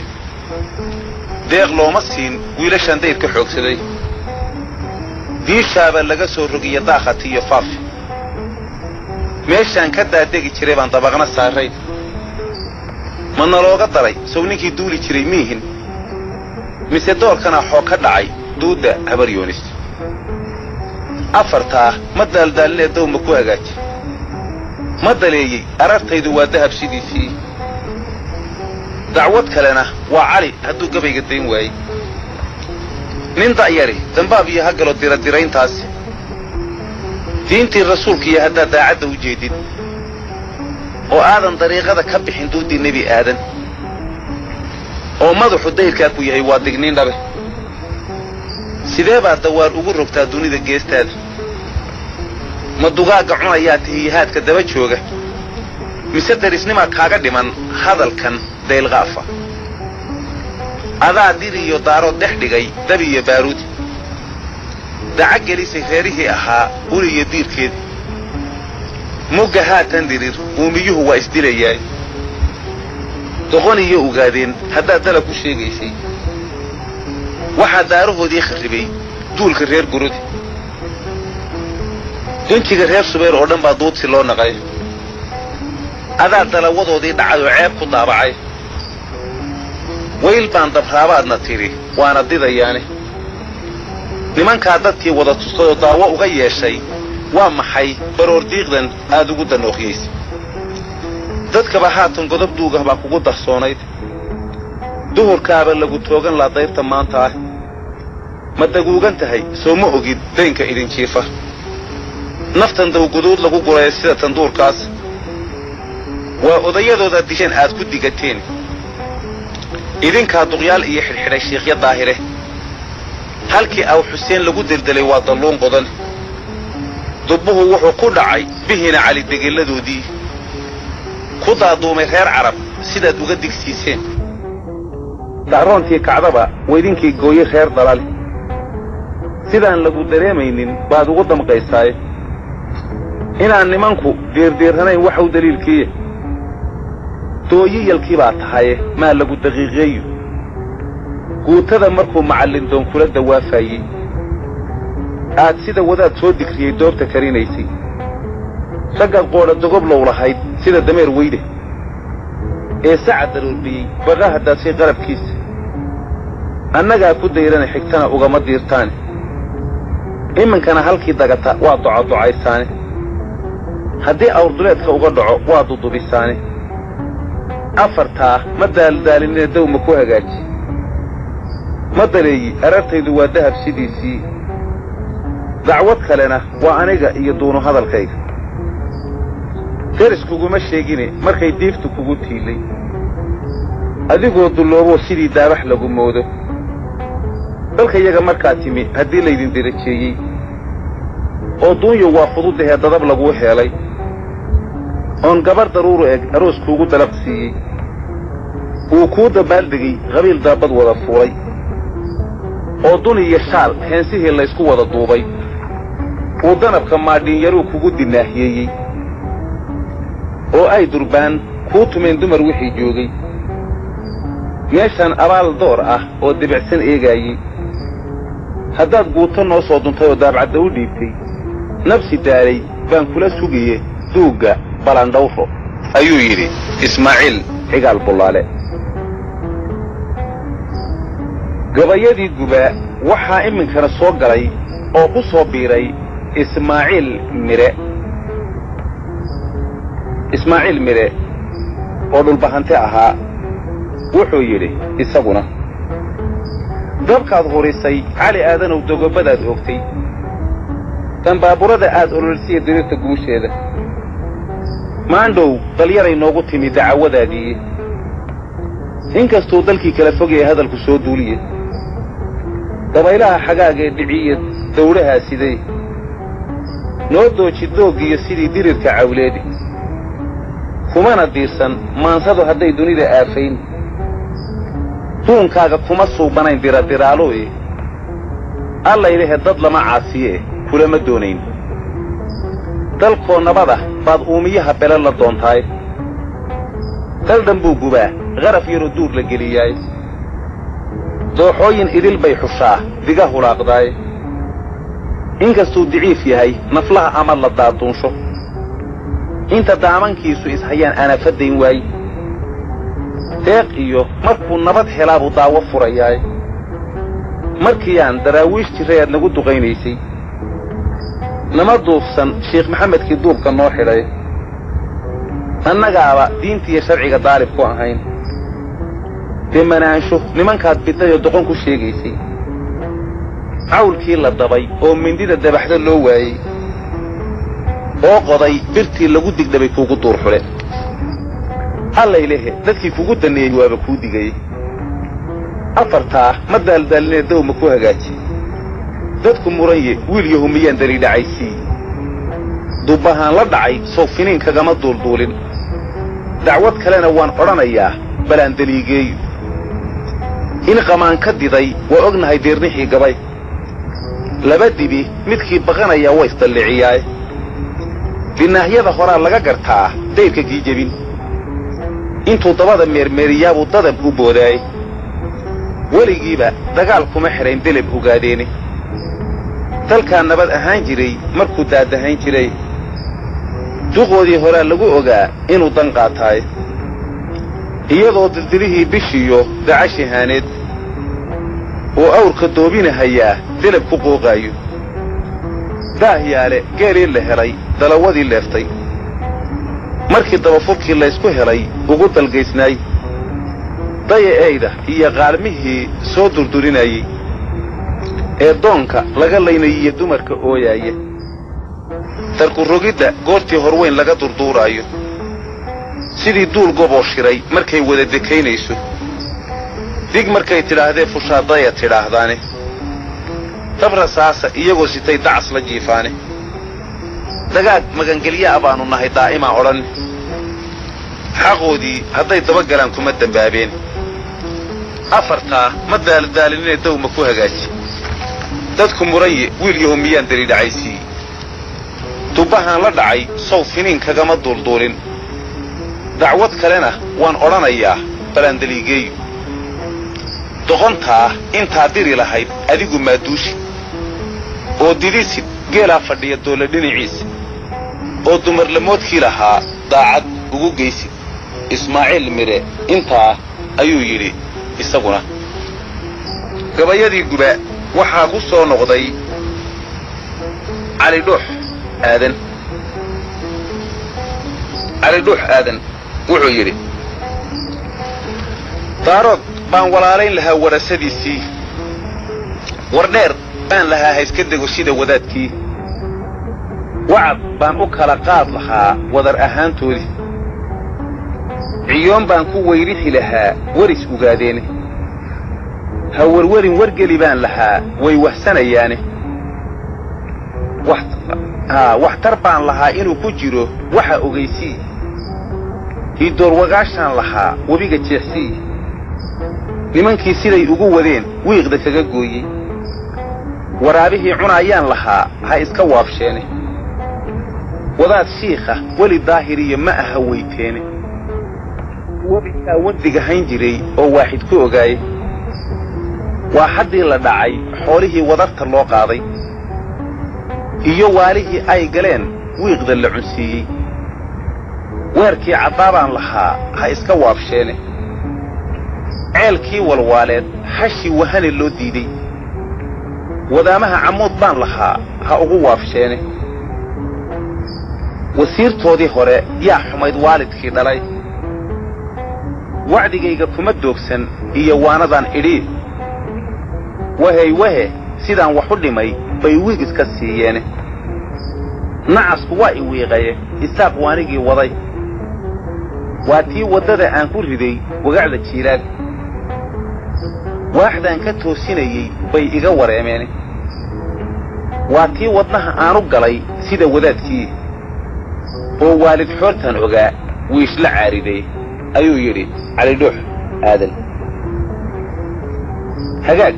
deeq looma siin wiilashaan dayd ka xoogsaday diishaaba laga soo rogiya daaqati iyo faafi meeshaan ka daadegi jiray baan dabaqna saaray ma nalooga daray sow ninkii duuli jiray miihin mise doorkana xoo ka dhacay duudda habaryoonis afartaa ma daaldaalinee dawma ku hagaaji ma daleeyey arartaydu waa dahab sidiisii dacwad kalena waa cali hadduu gabayga dayn waayey nin da'yari dambaab iyo ha galo diradirayntaasi diintii rasuulka iyo haddaad daacadda u jeedid oo aadan dariiqada ka bixin duuddii nebi aadan oo madaxu dayrkaa ku yahay waa digniin dhabe sidee baad dawaar ugu rogtaa dunida geestaada ma dugaagga cunayaa tihiyahaadka daba jooga mise darisnimaa kaaga dhiman hadalkan daylqaafa adaa dir iyo daarood dhex dhigay dab iyo baaruudi daca gelisay reerihii ahaa ul iyo diirkeedii mugga haatan dirir uumiyuhu waa isdilayaay doqon iyo ogaadeen haddaad dalab ku sheegaysay waxaa daarahoodii kharribay duulka reer gurudi dunjiga reer subayr oo dhan baa duudsi loo naqay adaa dalawadoodii dhacay oo ceeb ku daabacay wayl baan dabraabaadna tidhi waana didayaane nimankaa dadkii wada tustay oo daawo uga yeeshay waa maxay baroordiiqdan aad ugu danooqyaysay dadkaba haatan godob duugah baa kugu darsoonayd duhurkaaba lagu toogan laa dayrta maanta ah ma daguugan tahay soo ma ogid daynka idin jiifa naftan dawguduud lagu guraya sida tanduurkaas waa odayadooda disheen aad ku digateen idinkaa duqyaal iyo xidhxidhay shiikhya daahire halkii aw xuseen lagu deldelay waa dalluun qodan dubbuhu wuxuu ku dhacay bihina cali degelladoodii ku daaduumay reer carab sidaad uga digsiiseen dacroontii kacdaba weydinkii gooye reer dalale sidaan lagu dareemaynin baad ugu damqaysaaye inaan nimanku diirdiirranayn waxau daliilkiiya dooyiyalkii baa tahaye maa lagu daqiiqeeyo guutada markuu macallin doon kula dawaafayey aad sida wadaad soo digriyey doobta karinaysay raggaad qoodha dogoblow lahayd sida dameer weyde ee sacad daruurbiyey baqa haddaashay qarabkiisa annagaa ku dayrana xigtana ugama diirtaane iminkana halkii dagata waa docodocaysaane haddii awrduleedka uga dhaco waa dudubisaane afartaa ma daaldaalinee dawma ku hagaaji ma daleeyi arartaydu waa dahab sidiisii dacwad kalena waa aniga iyo duunu hadalkayga deris kuguma sheegine markay diiftu kugu tiilay adigoo dullooboo sidii daabax lagu moodo dalkayaga markaa timi haddii laydin derajeeyey oo duunyo waa fududahee dadab laguu heelay oon gabar daruuru eg aroos kuugu dalaq siiyey wuu kuu dabaaldegay qabiil daabad wada fuulay oo dun iyo shaal heensihii laysku wada duubay wuu danabka maadhiinyaruu kugu dinaahiyeeyey oo ay durbaan kuu tumeen dumar wixii joogay meeshaan abaal door ah oo dibicsan eegaayey haddaad guuto noo soo duntay oo daabcadda u dhiibtay nabsi daalay baan kula sugaye duugga balandhawro ayuu yidhi ismaaciil xigaal bullaale gabayadii guba waxaa iminkana soo galay oo ku soo biiray Ismaaciil Mire oo dhulbahante ahaa wuxuu yidhi isaguna dabkaad horisay cali aadanow dogobadaad oogtay dambaaburada aad ololsiya dirirta guusheeda maandhow dalyaray noogu timi dacwadaadii inkastuu dalkii kala fogaya hadalku soo duuliye dabaylaha xagaagee dhiciye dawlahaa sidee noo dooji dooggiyo sidii dirirka cawleedi kumana diirsan maansadu hadday dunida aafayn duunkaaga kuma suubanayn diradiraalooye allaylehe dad lama caasiye kulama doonayn dalkoo nabada baad uumiyaha bele la doontaay daldan buu gubaa qaraf yaroo duur la geliyaay dooxooyin idil bay xushaa diga hulaaqdaay inkastuu diciif yahay naflaha ama la daaduunsho inta daamankiisu ishayaan anafadayn waay deeq iyo markuu nabad helaabuu daawo furayaay markiiyaan daraawiish jiray aad nagu duqaynaysay nama duufsan sheekh maxamedkii duubka noo xidhay annagaaba diintiiyo sharciga daalib ku ahayn dee manaansho nimankaad bidayoo doqon ku sheegaysay cawlkii la dabay oo mindida dabaxda loo waayey oo qoday birtii lagu digdhabay kuugu duur xule allaylehe dadkii kugu danneeyey waaba kuu digayey afartaa ma daaldaalinee dawma ku hagaaji dadku muranye wiil yahu miyaan daliidhacaysii dubbahaan la dhacay soofiniin kagama duulduulin dacwad kalena waan odhanayaa balaan daliigeeyo in qamaan ka diday waa ognahay deernixii gabay laba dibi midkii baqanayaa waa isdalliciyaay dinaahyada horaa laga gartaa dayrka kii jebin intuu dabada meermeeriyaabuu dadab u boodaay weligiiba dagaal kuma xidhayn deleb ogaadeene dalkaa nabad ahaan jiray markuu daadahayn jiray duqoodii horaa lagu ogaa inuu dan qaataay iyadoo dildilihii bishiyo dacashihaaneed oo awrka doobinahayaa delab ku qooqaayo daahyaale geelii la helay dalawadii leeftay markii dabafurkii laysku helay ugu dalgaysnaay daya'eyda iyo qaalmihii soo durdurinayey ee doonka laga laynayiyo dumarka ooyaaya darku rogidda goortii horweyn laga durduuraayo sidii duul goboo shiray markay wada dekaynayso dig markay tidhaahdee fushaadaya tidhaahdaane dabrasaasa iyagoo sitay dacas la jiifaane dagaag magangelya'a baannu nahay daa'imaa odhanne xaqoodii hadday daba galaan kuma dembaabeen afartaa ma daaldaalinee dawma ku hagaaji dadku muranye wiil yahu miyaan daliidhacaysii dubbahaan la dhacay sow finiin kagama duulduulin dacwad kalena waan odhanayaa balaan daliigeeyo doqontaa intaa diri lahayd adigu maaduushi oo didisid geelaa fadhiya doolla dhinaciisa oo dumarlamoodkii lahaa daacad ugu geysid Ismaaciil Mire intaa ayuu yidhi isaguna gabayadii guba waxaa ku soo noqday cali dhuux aadan wuxuu yidhi daarood baan walaalayn lahaa warasadiisii war dheer baan lahaa hayska dego sida wadaadkii wacad baan u kala qaad lahaa wadar ahaantoodii ciyoon baan ku weyrixi lahaa waris ogaadeene ha warwarin wargeli baan lahaa way wahsanayaane waxtar baan lahaa inuu ku jiro waxa ogaysii hiidoor wagaashaan lahaa webiga jeexsii nimankii siday ugu wadeen wiiqda kaga gooyey waraabihii cunaayaan lahaa ha iska waabsheene wadaad shiikha weli daahiriyo ma aha weyteene webigaa wadiga hayn jiray oo waaxid ku ogaayey waa haddii la dhacay xoolihii wadarta loo qaaday iyo waalihii ay galeen wiiqda la cunsiiyey weerkii caddaabaan lahaa ha iska waabsheene ceelkii walwaaleed hashi wahani loo diiday wadaamaha camuud baan lahaa ha ugu waafsheene wasiirtoodii hore yaa xumayd waalidkii dhalay wacdigayga kuma doogsan iyo waanadan idhi wahe sidaan wax u dhimay bay wiig iska siiyeene nacasku waa i wiiqaye isaaq waanigii waday waa tii waddada aan ku riday wagacda jiiraag waaxdaan ka toosinayey bay iga wareemeen waa tii wadnaha aanu galay sida wadaadkii oo waalid xoortan ogaa wiishla caariday ayuu yidhi cali dhuux aadan hagaag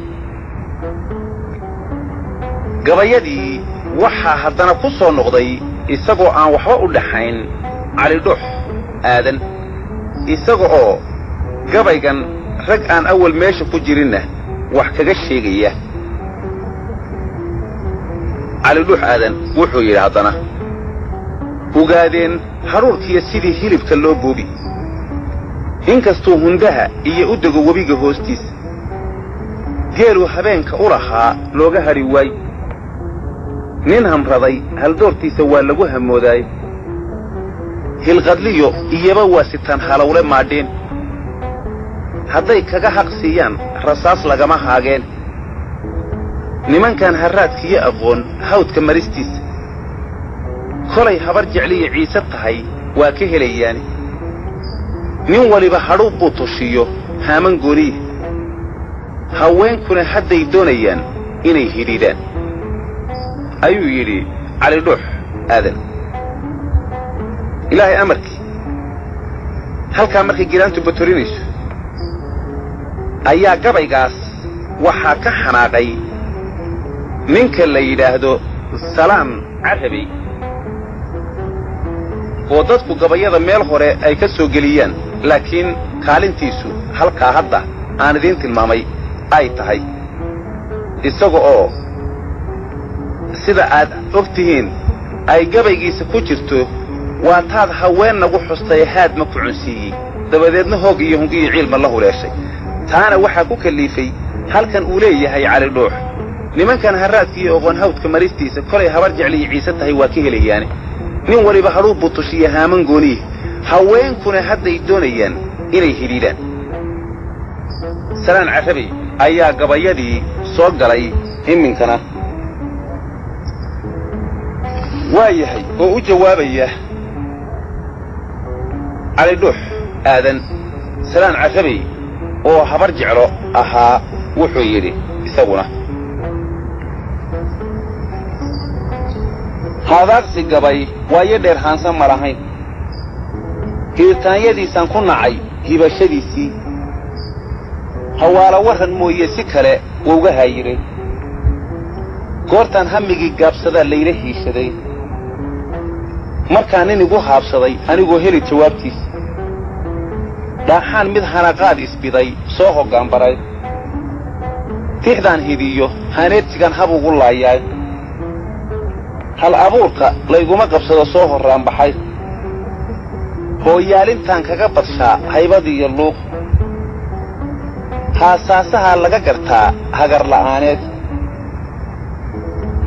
gabayadii waxaa haddana ku soo noqday isagoo aan waxba u dhaxayn cali dhuux aadan isaga oo gabaygan rag aan awal meesha ku jirinna wax kaga sheegaya cali dhuux aadan wuxuu yidhi haddana ogaadeen haruurkiiyo sidii hilibka loo boobi inkastuu hundaha iyo u dego webiga hoostiisa geeluu habeenka u lahaa looga hadhi waay nin hamraday haldoortiisa waa lagu hamoodaay hilqadliyo iyaba waa sitaan halowle maadheen hadday kaga haq siiyaan rasaas lagama haageen nimankan harraadkiyo aqoon hawdka maristiisa kolay habar jecliya ciise tahay waa ka helayaan nin waliba hadhuub buu tushiyo haaman gooniya haweenkuna hadday doonayaan inay hidhiidhaan ayuu yidhi cali dhuux aadan ilaahay amarkii halkaa markay giraantu batorinayso ayaa gabaygaas waxaa ka xanaaqay ninka la yidhaahdo salaan carabey oo dadku gabayada meel hore ay ka soo geliyaan laakiin kaalintiisu halkaa hadda aan idiin tilmaamay ay tahay isaga oo sida aad og tihiin ay gabaygiisa ku jirto waa taad haween nagu xustay haad ma ku cunsiiyey dabadeedna hoog iyo hungiyo ciilma la huleeshay taana waxaa ku kalliifay halkan uu leeyahay cali dhuux nimankan harraadkiiyo oqoon hawdka maristiisa kolay habar jecliya ciise tahay waa ka helayaane nin waliba hadhuub buu tushiya haaman gooniya haweenkuna hadday doonayaan inay hidhiidhaan salaan carabey ayaa gabayadii soo galay iminkana waa yahay oo u jawaabaya cali dhuux aadan salaan carabey oo habar jeclo ahaa wuxuu yidhi isaguna haadaaqsi gabay waayo dheer haansan ma lahayn hiirtaanyadiisaan ku nacay hibashadiisii hawaala warran mooye si kale wouga haayiray goortaan hammigii gaabsadaa layla hiishaday markaa nin igu haabsaday anigoo heli jawaabtiisa dhaaxaan mid hanaqaad isbiday soo hoggaanbaray tixdaan hidiyo haneedsigan hab ugu laayaay hal abuurka layguma qabsado soo horraan baxay hooyaalintaan kaga badshaa haybadiiyo luuq haasaasahaa laga gartaa hagar la'aaneed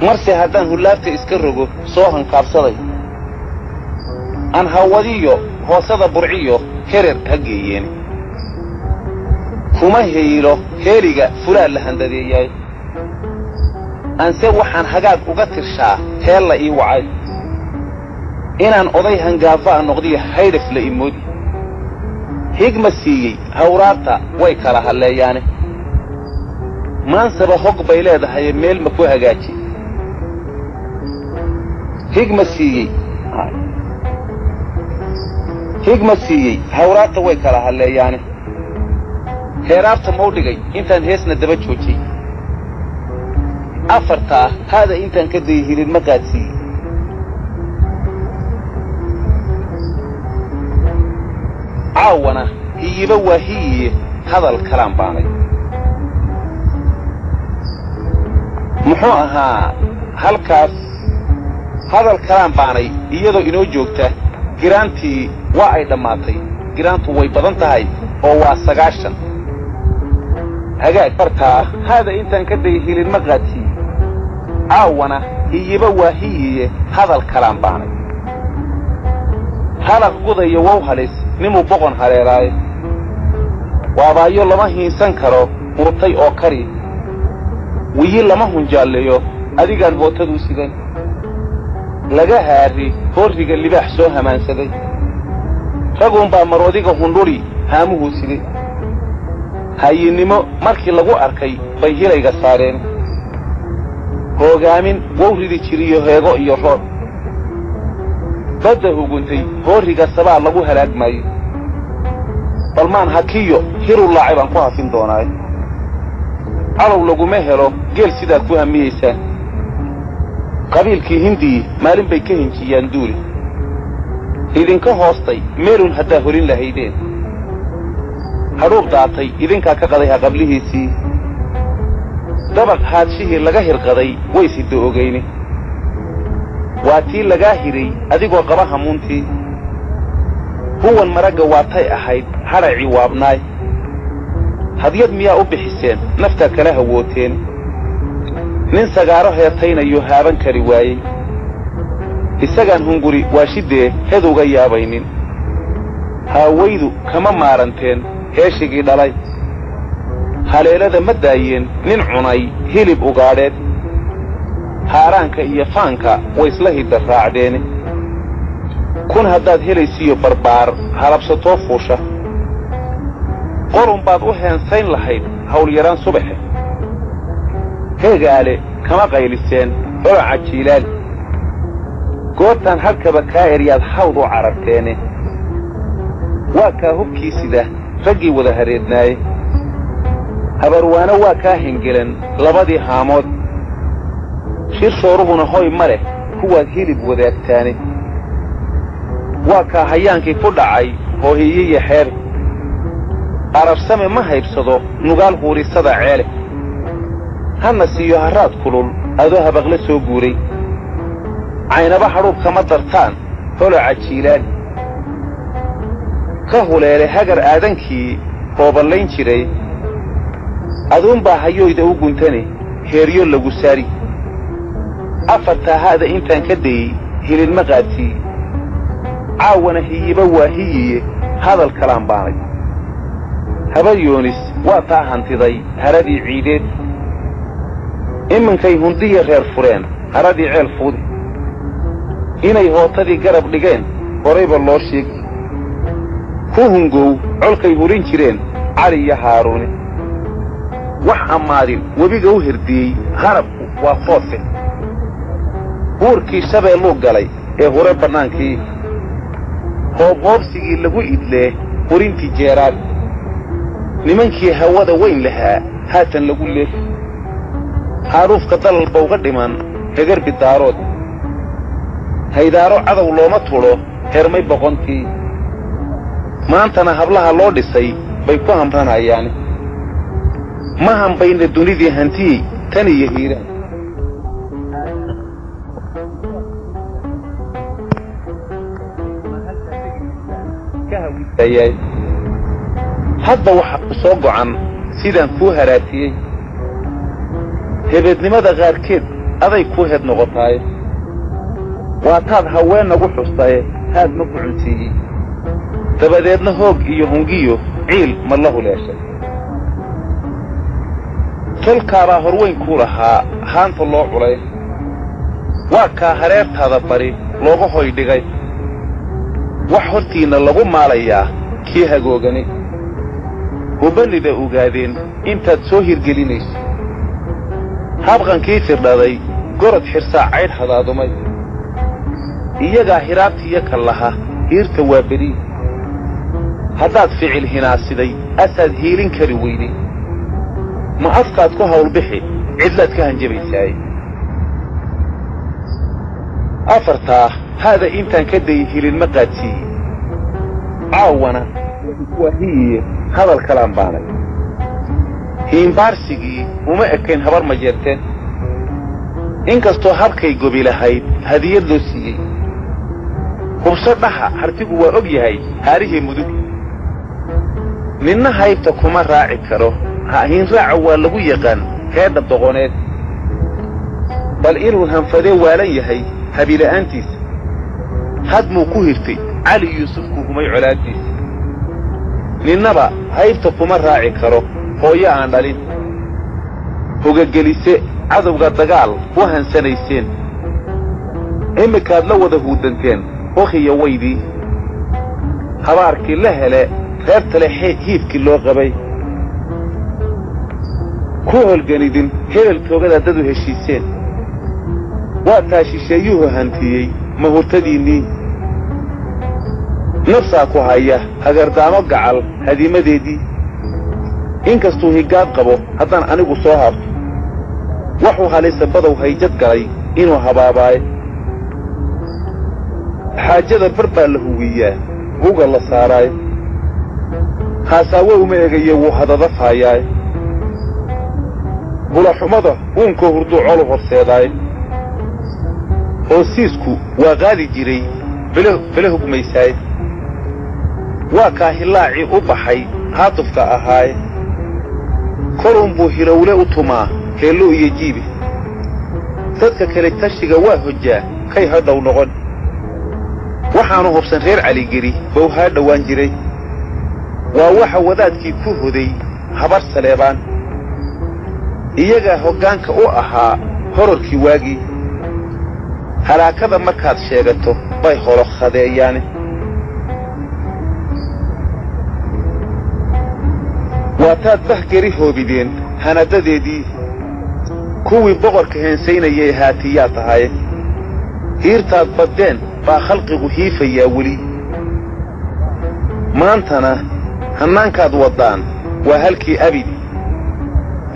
marse haddaan hullaabta iska rogo soo hankaabsaday aan hawadiyo hoosada burciyo herer ha geeyeen kuma heylo heeliga fulaad la handadeeyaay anse waxaan hagaag uga tirshaa heel la ii wacay inaan oday hangaafa'a noqdiyo haydhaf la imoodi higma siiyey hawraarta way kala halleeyaane maansaba hog bay leedahaye meel ma ku hagaaji higma siiyey hawraarta way kala halleeyaane heeraarta mau dhigay intaan heesna daba joojiyey afartaa haada intaan ka dayihinin ma qaadsiiyey caawana hiyiba waa hiyiye hadal kalaan baanay muxuu ahaa halkaas hadal kalaan baanay iyadoo inoo joogta giraantii waa ay dhammaatay giraantu way badan tahay oo waa 9 هجاك فرتا هذا انت كدي هيل المقاتي عاونا هي بواهي هذا الكلام باني هلق قضي ووهلس نمو بغن هليراي وابايو لما هينسان كرو مرتي او كري ويي لما هنجاليو اديغان هوتدو سيدان لغا هاري هوريغا اللي بحسو همان سدي رغم با مروديغا هندوري هامو سيدي هاي نمو مركي لغو اركي بيهيليغا سارين هوغامين ووريدي جيريو هيغو iyo roob bada uguntay horiga sabaa lagu halaagmay balmaan hakiyo hiru laaciban ku hafin doonaay alow lagu ma helo geel sida ku hamiyeysan qabiilkii hindi maalin bay ka hinjiyaan duuli idinka hoostay meelun hadaa horin lahaydeen hadhuub daatay idinka ka qaday qablihiisii dabaq haadshihii laga hirqaday way sidoo ogeyni waatii laga hiray adigoo qaba hamuuntii huwan maraga waatay ahayd haraci waabnaay hadiyad miyaa u bixiseen nafta kala hawooteen nin sagaaro heetaynayo haaban kari waayey isagaan hunguri waashidee hedowga yaabaynin haawaydu kama maaranteen heeshigii dhalay haleelada ma daayeen nin cunay hilib ugaadheed haaraanka iyo faanka way isla hidda raacdeen kun haddaad helaysiyo barbaar halabsatoo fuusha qorun baad u heensayn lahayd hawl yaraan subaxe heegaale kama qayliseen olaca jiilaali goortaan halkaba kaa eryaad hawd u cararteene waa kaa hubkii sida raggii wada hareednaaye habarwaano waa kaa hengelan labadii haamood shir shooruhuna hoy ma leh kuwaad hilib wadaagtaane waa kaa hayaankii ku dhacay hoohiyiyo xeer arabsame ma haybsado nugaal huurisada ceele hana siiyo haraad kulul adoo habaqle soo guuray caynaba hadhuub kama dartaan holoca jiilaali ka huleele hagar aadankii hooballayn jiray aduunbaa hayoyda u guntane heeryo lagu saari afartaa haada intaan ka dayey hililma qaatii caawana hiyiba waahiyiye hadal kalaan baanay habar yoonis waa taa hantiday haradii ciideed iminkay hundiya reer fureen haradii ceel fuudi inay hootadii garab dhigeen horayba loo sheegi ku hungow colkay hurin jireen cali iyo haaruune wax ammaadin webiga u hirdiyey harabku waa foofe buurkii shabeelluu galay ee hure bannaankii hoobhoobsigii lagu idlee hurintii jeeraad nimankii hawada weyn lahaa haatan lagu leef haaruufka dalalba uga dhiman hegar bidaarood haydaaro cadow looma tulo hermay boqontii maantana hablaha loo dhisay bay ku hamranayaan ma hambayna dunidii hantiyey tan iyo hiiraan hadda waxa ku soo go'an sidaan kuu haraatiyey hebeednimada qaarkeed aday ku heed noqotaay waa taad haween nagu xustaye haad ma ku cunsiiyey dabadeedna hoog iyo hungiyo ciil ma la huleeshay tolkaabaa horweyn ku lahaa haanta loo culay waa kaa hareertaada bari looga hoy dhigay wax hortiinna lagu maalayaa kii hagoogani hubannida ogaadeen intaad soo hirgelinayso habqankii firdhaday gorod xirsaa caydh hadaadumay iyagaa hiraabtiiyo ka laha hiirta waa beri haddaad ficil hinaasiday asaad hiilin kari weyday ma afkaad ku hawlbixi cidlaad ka hanjabaysaay afartaa haada intaan ka dayey hililma qaadsiiyey caawana waahiyiye hadal kalaan baanay hiimbaarsigii uma ekayn habar ma jeerteen inkastoo habkay gobi lahayd hadiyad loo siiyey hubso dhaha hartigu waa og yahay haarihii mudug ninna haybta kuma raaci karo هين راعوا لغو يقان كاد الضغونات بل إنو هنفذي واليهي هبيل أنتيس هدمو كوهرتي علي يوسف كوهمي علاتيس نينبا هايبتقو من راعي كارو هويا عن دالين هوغا جليسي عدوغا دقال وهن سنيسين إما كاد لو ده هودنتين وخي يويدي هباركي لهلا غيرت لحي هيفكي اللو غبي كوهل جنيدين هيل كوغدا دادو هشيسين واتاشي شيوه هانتيي مهورتديني نفساكو هايا هاگر دامو قعال هديمة ديدي إنكستو هيقاد قبو هدان أنيقو صوهر وحو هاليس بدو هيجد قلي إنو هباباي حاجة بربا لهوية هوغا الله ساراي هاساوه ميغي وحدا ضفاياي هلا حمضة وانكو هردو علو فرسيداي وسيسكو وغادي جيري بله بميساي وكاهلاعي أبحي هاتفتا أهاي كولومبو هيرولي أطما كيلو يجيبي تدك كاليتاشيغا واهجا كي هادو نغن وحانو هبسن غير علي جيري بوها دوان جيري ووحا وذاتكي كوهدي هبار سليبان إيجا هوغانك أو أها هوروركي واجي هلاكذا مركات شيغتو باي خلق خدياني واتاد بحكري هوبيدين هندديدي كوي بغرك هنسين يهاتيات هاي هيرتاد بدين با خلقه هيفا يا ولي مانتنا هنانكاد ودان وهلكي أبيدي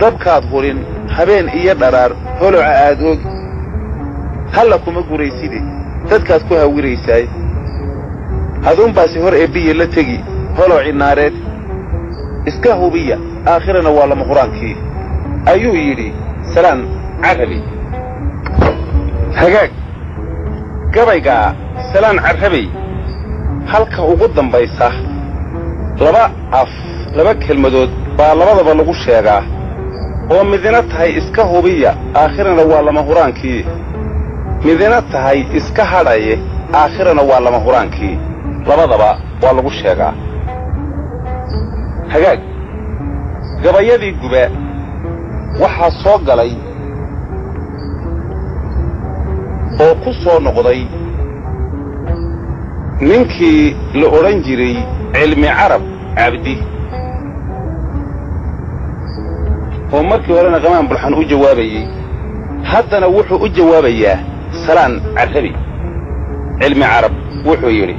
دبكاد هورين هبين إيا درار هلو عادوغ هلكو مقوريسيدي تدكاد كوها ويريساي هذون باسي هور إبيا لتغي هلو عناريد اسكاهو بيا آخرنا والا مهرانكي أيو يري سلام عربي هقاك قبايقا سلام عربي halka ugu dambaysa laba kelmadood baa labadaba lagu sheegaa oo midna tahay iska hubiya aakhirana waa lama huraankii midna tahay iska hadhaye aakhirana waa lama huraankii labadaba waa lagu sheegaa hagaag gabayadii guba waxa soo galay oo ku soo noqday ninkii la oran jiray cilmi carab abdi oo markii horena qamaan bulxan u jawaabayay haddana wuxuu u jawaabayaa salaan carabi cilmi carab wuxuu yiri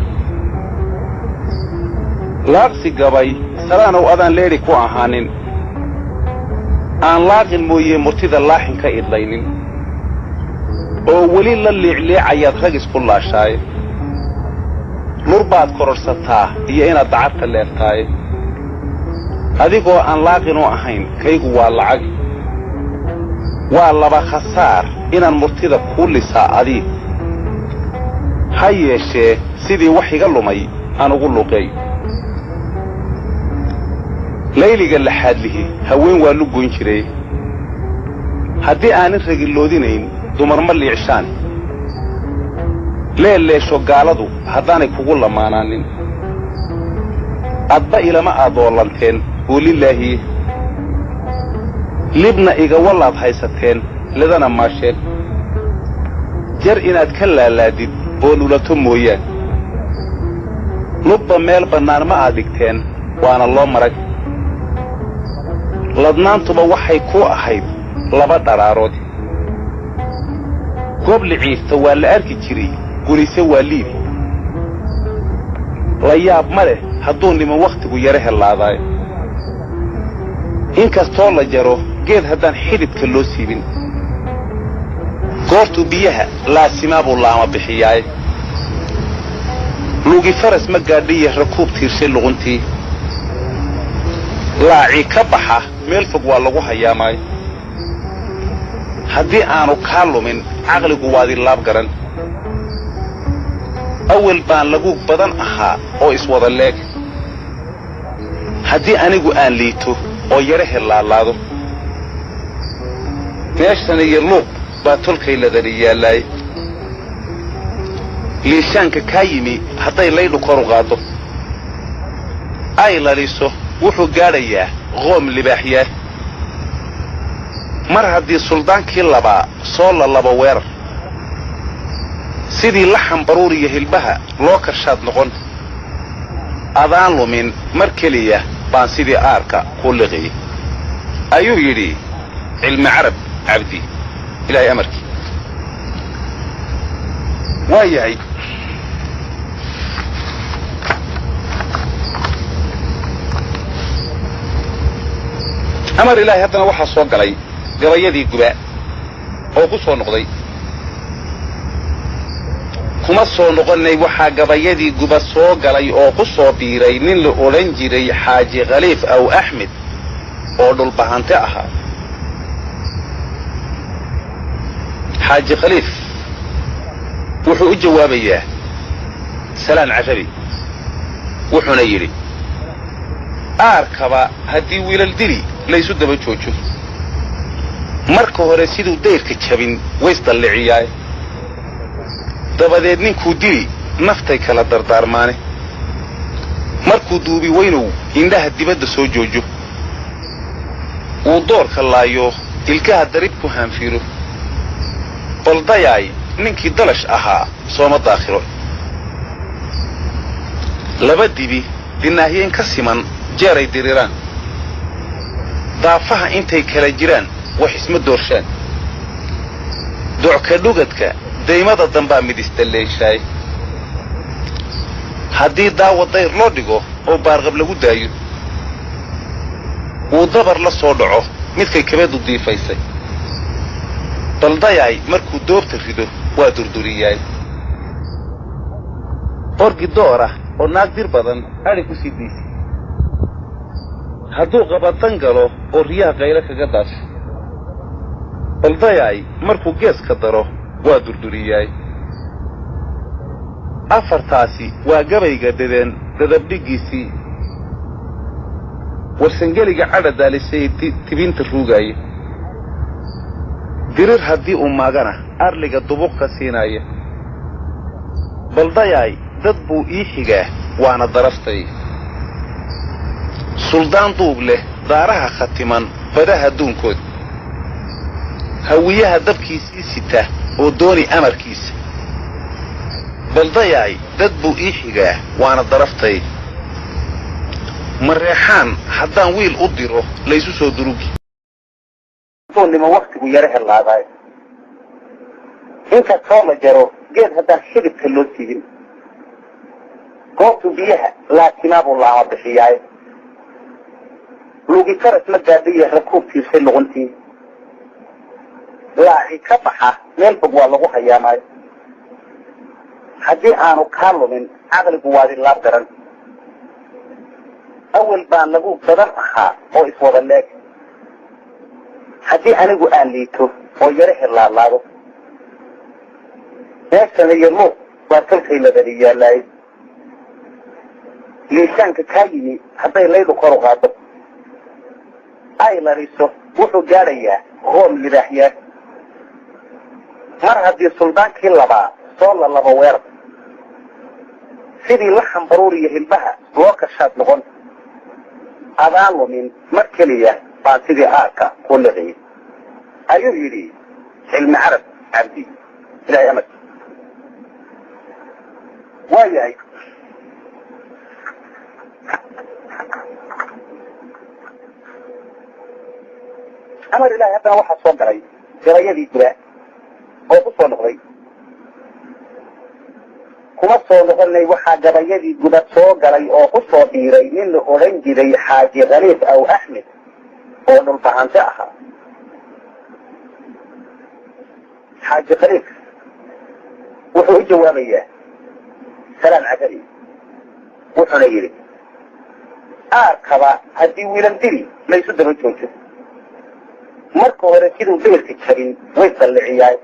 laaqsi gabay salaan oo adan leeri ku ahaanin aan laaqin mooyee murtida laaxin ka idlaynin oo wali la liicliicayad rag isku laashay nurbaad kororsataa iyo inaad dacadta leertaay adigoo aan laaqin u ahayn kaygu waa lacag waa laba khasaar inaan murtida ku lisaa adiig ha yeeshee sidii wax iga lumay aan ugu luqay layliga laxaadlihi haween waa lu goyn jiray haddii aanin ragiloodinayn dumar ma liicshaan leeleesho gaaladu haddaanay kugu lamaanaanin adba ilama aadoolanteen oo lilaahi libna iga wallaad haysateen ledana maasheen jar inaad ka laalaadid oo lulato mooyaan lubba meel bannaan ma aad dhigteen waana loo marag ladnaantuba waxay ku ahayd laba dharaarood goob liciifta waa la arki jiray gulise waa liibi la yaab ma leh hadduu niman wakhtigu yara helaadaay inkastoo la jaro geed haddaan xididka loo siibin goortuu biyaha laasimaa buu laama bixiyaay lugi faras ma gaadhiya rakuub tiirshay luquntii laacii ka baxa meel fog waa lagu hayaamaay haddii aanu kaa lumin caqligu waad ilaab garan awal baan lagu badan ahaa oo iswada leeg haddii anigu aan liito oo yara helaalaado meeshana iyo luuq baa tolkay la dariyaalay liishaanka ka yimi hadday laydhu kor u qaado ay laliso wuxuu gaadhayaa qoom libaaxyaad mar haddii suldaankii labaa soo lalabo weerar sidii laxan baruur iyo hilbaha loo karshaad noqon adaan lumin mar keliya baan sidii aarka ku liqiyay ayuu yidhi cilmi carab cabdi ilaahay amarkii waayahay amar ilaahay haddana waxaa soo galay gabayadii guba oo ku soo noqday kuma soo noqonnay waxaa gabayadii guba soo galay oo ku soo biiray nin la odhan jiray xaaji khaliif aw axmed oo dhulbahante ahaa xaaji khaliif wuxuu u jawaabayaa salaan carabi wuxuuna yidhi aarkaba haddii wiilal dili laysu daba joojo marka hore siduu dayrka jabin waysdalliciyaay dabadeed ninkuu dili naftay kala dardaarmaane markuu duubi weynow indhaha dibadda soo joojo uu doorka laayo ilkaha darib ku haanfiiro baldayaay ninkii dalash ahaa sooma daakhiro laba dibi dinaahiyeen ka siman jeeray diriraan daafaha intay kala jiraan wax isma doorshaan docka dhugadka daymada dambaa midistaleeshaay haddii daawa dayr loo dhigo oo baarqab lagu daayo uu dabar la soo dhaco midkay kabadu diifaysay baldayaay markuu doobta rido waa durduriyaay orgi door ah oo naag dir badan adhi ku sii diisay hadduu qabadan galo oo riyaha qaylo kaga daasho baldayaay markuu geeska daro waa durduriyaay afartaasi waa gabayga dhadeen dadabdhigiisii warsangeliga cadha daalisay tibinta ruugaaya dirir haddii uu maagana arliga dubuq ka siinaaya baldayaay dad buu ii xigaa waana daraftay suldaan duub leh daaraha khatiman badaha adduunkood hawiyaha dabkiisii sita oo dooni amarkiisa baldayaay dad buu ii xigaa waana daraftay mareexaan haddaan wiil u diro laysu soo durugi nima waktigu yara helaadaay inta soo la jaro geed haddaan xidibka loo siibin goobtu biyaha laatimaabuu laama bixiyaay lugi karas la gaadhiya rakuubtiisay noqontii laaci ka baxa meel bog waa lagu hayaamaayo haddii aanu kaa lumin caqligu waadi laab daran awal baan lagu badan ahaa oo iswada leeg haddii anigu aan liito oo yara helaalaado meeshana iyo luuq waa tolkay la dariyaalaaye liishaanka kaa yimi hadday laydhu kor u qaado ay laliso wuxuu gaadhayaa qoom libaaxyaad mar haddii suldaankii labaa soo lalabo weerar sidii laxan baruur iyo hilbaha loo karshaad noqon adaan lumin mar keliya baan sidii aarka ku liqiyay ayuu yidhi cilmi carab cabdi ilaahay amarkii waayahay amar ilaahay haddana waxaa soo galay gabayadii guba oo ku soo noqday kuma soo noqonnay waxaa gabayadii guba soo galay oo ku soo biiray nin la odhan jiray xaaji khaliif aw axmed oo dhulbahante ahaa xaaji khaliif wuxuu u jawaabayaa salaan carabi wuxuuna yidhi aarkaba haddii wiilal dili laysu daba joojo marka hore siduu dayrka jabin way salliciyaay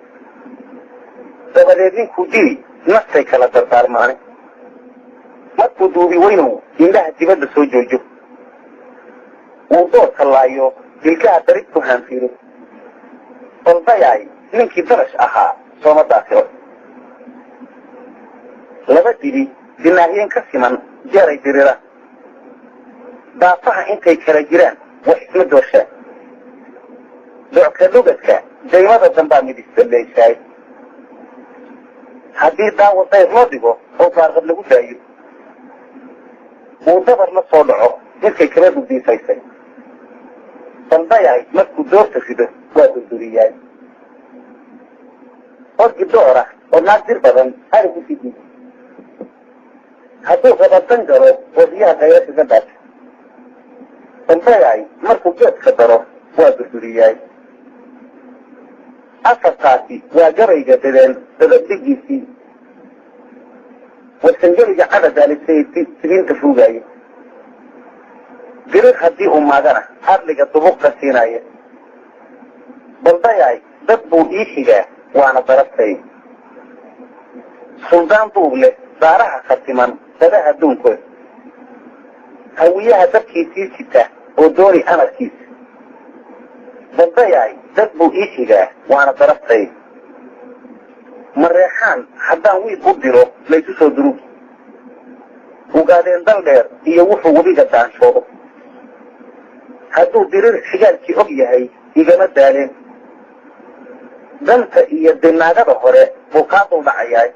dabadeed ninkuu dili naftay kala dardaarmaane markuu duubi weynow indhaha dibadda soo joojo ودور كلايو جلكا دريكو هانفيرو والبيعي منكي درش أها صوم الداخل لبدلي دناهين كسيما جاري جريرا دافعها انتي كراجيران وحسمد وشا دعك لغتك دايما الدنباني بيستلي شاي haddii daawatay loo dhigo oo baarqab lagu daayo uu dabar la soo dhaco dadkay kala gudbiisaysay baldayahay markuu doorta rido waa durduriyaay orgi doora oo naagdir badan arigu sidii hadduu rabatan galo oo biyaha daya kaga dhaata baldayahay markuu geedka daro waa durduriyaay afartaasi waa gabayga dadeen dadabdigiisii warsangeliga cadadaalisay tibiinta fuugaaye dirir haddii uu maagana hadliga dubuqka siinaya baldayaay dad buu ii xigaa waana darabtay suldaan duub leh daaraha khatiman dadaha duunkood hawiyaha dadkiisii sita oo dooni amarkiisa baldayaay dad buu ii xigaa waana darabtay mareexaan haddaan wiil u diro laysu soo durugi ogaadeen dal dheer iyo wuxuu webiga daanshoodo hadduu dirir xigaalkii og yahay igama daaleen danta iyo dinaagada hore buu kaa duldhacayaay